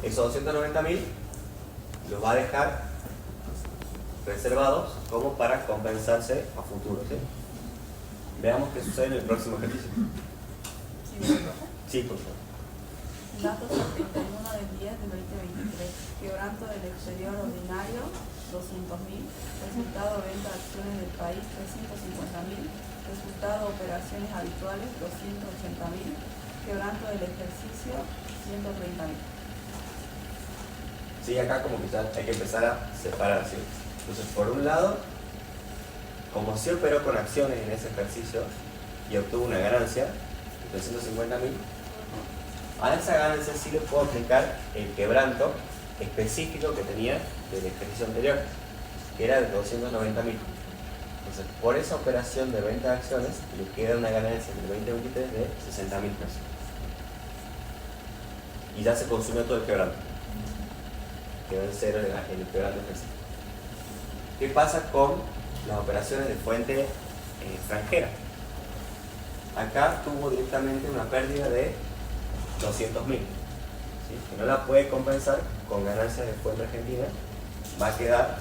Esos 290.000 los va a dejar reservados como para compensarse a futuro, ¿sí? Veamos qué sucede en el próximo ejercicio. Sí, por favor. Datos al 31 del 10 de 2023. Quebranto del exterior ordinario, 200.000. Resultado venta de acciones del país, 350.000. Resultado operaciones habituales, 280.000. Quebranto del ejercicio, 130.000. Sí, acá como que ya hay que empezar a separar, ¿sí? Entonces, por un lado, como sí operó con acciones en ese ejercicio y obtuvo una ganancia de 350.000, a esa ganancia sí le puedo aplicar el quebranto específico que tenía del ejercicio anterior, que era de 290.000. Entonces, por esa operación de venta de acciones, le queda una ganancia en el 2023 de 60.000 pesos. Y ya se consumió todo el quebranto. Quedó en cero el quebranto específico. ¿Qué pasa con las operaciones de fuente extranjera? Acá tuvo directamente una pérdida de 200.000, ¿sí? Que no la puede compensar con ganancias de fuente argentina, va a quedar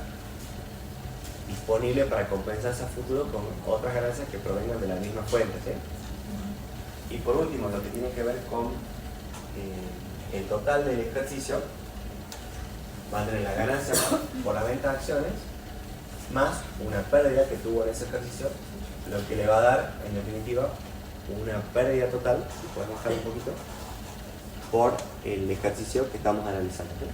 disponible para compensarse a futuro con otras ganancias que provengan de la misma fuente, ¿sí? Y por último, lo que tiene que ver con el total del ejercicio, va a tener la ganancia por la venta de acciones más una pérdida que tuvo en ese ejercicio, lo que le va a dar en definitiva una pérdida total, si podemos bajar un poquito, por el ejercicio que estamos analizando, ¿sí?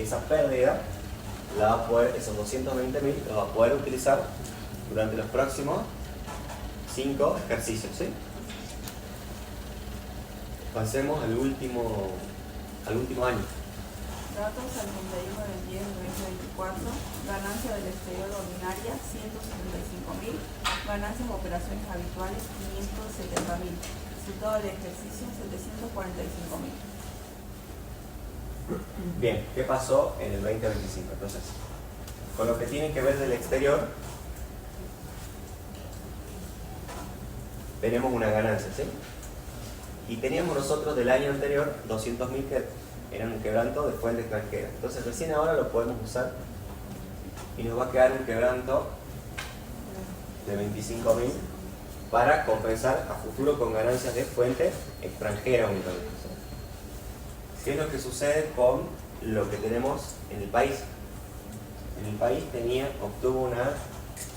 Esa pérdida la va a poder, esos 220.000 la va a poder utilizar durante los próximos 5 ejercicios, ¿sí? Pasemos al último año. Datos al 31 del 10 del 2024, ganancia del exterior ordinaria 175.000, ganancias de operaciones habituales 570.000, resultado del ejercicio 745.000. Bien, ¿qué pasó en el 2025? Entonces, con lo que tiene que ver del exterior, tenemos una ganancia, ¿sí? Y teníamos nosotros del año anterior 200.000 que eran un quebranto de fuente extranjera. Entonces recién ahora lo podemos usar y nos va a quedar un quebranto de 25.000 para compensar a futuro con ganancias de fuente extranjera únicamente. ¿Qué es lo que sucede con lo que tenemos en el país? En el país obtuvo una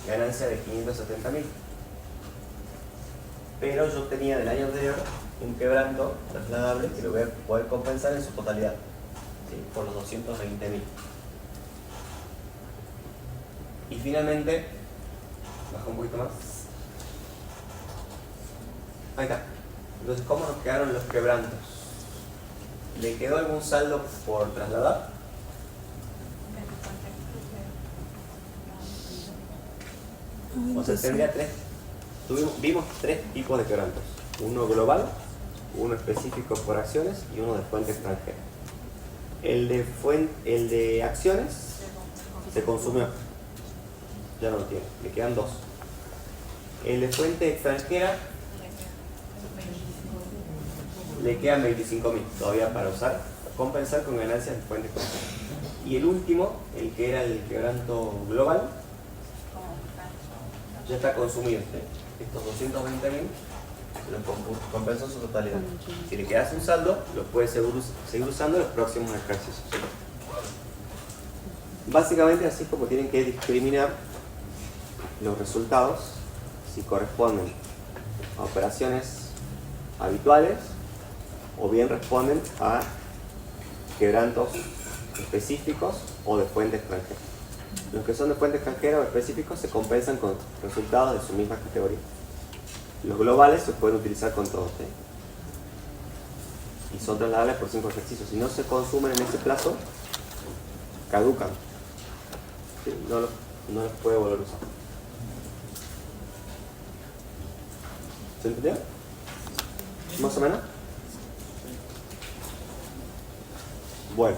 ganancia de 570.000, pero yo tenía del año anterior un quebranto trasladable que lo voy a poder compensar en su totalidad, ¿sí? Por los 220.000. Y finalmente, baja un poquito más. Ahí está. Entonces, ¿cómo nos quedaron los quebrantos? ¿Le quedó algún saldo por trasladar? O sea, tendría vimos 3 tipos de quebrantos. Uno global, uno específico por acciones y uno de fuente extranjera. El de acciones se consumió, ya no lo tiene, le quedan 2. El de fuente extranjera le quedan 25.000 todavía para usar, compensar con ganancias de fuente extranjera. Y el último, el que era el quebranto global, ya está consumido, ¿sí? Estos 220.000 lo compensó en su totalidad. Si le quedas un saldo, lo puedes seguir usando en los próximos ejercicios. Básicamente así es como tienen que discriminar los resultados si corresponden a operaciones habituales o bien responden a quebrantos específicos o de fuente extranjera. Los que son de fuente extranjera o específicos se compensan con resultados de su misma categoría. Los globales se pueden utilizar con todos, ¿sí? Y son trasladables por 5 ejercicios. Si no se consumen en ese plazo, caducan, ¿sí? No los puede volver a usar. ¿Se entendió? ¿Más o menos? Bueno,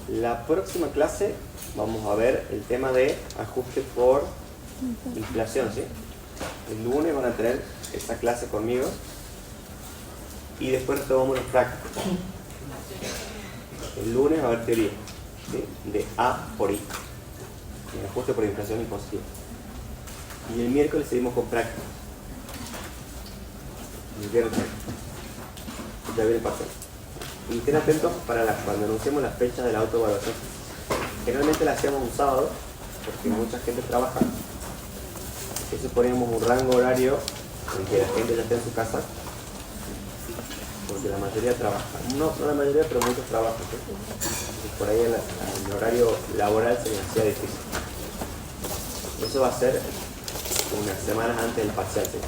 la próxima clase vamos a ver el tema de ajuste por inflación, ¿sí? El lunes van a tener esa clase conmigo y después retomamos los prácticos. El lunes va a haber teoría, ¿sí? De A por I, el ajuste por inflación impositiva. Y el miércoles seguimos con prácticos. El viernes ya viene el parcial. Y estén atentos para cuando anunciemos las fechas de la autoevaluación. Generalmente la hacíamos un sábado porque mucha gente trabaja. Entonces poníamos un rango horario en que la gente ya esté en su casa porque la mayoría trabaja. No la mayoría, pero muchos trabajan. ¿Sí? Por ahí en el horario laboral se me hacía difícil. Eso va a ser unas semanas antes del parcial. ¿Sí?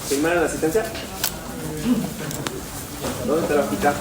¿Firmaron la asistencia? ¿Dónde está la hojita?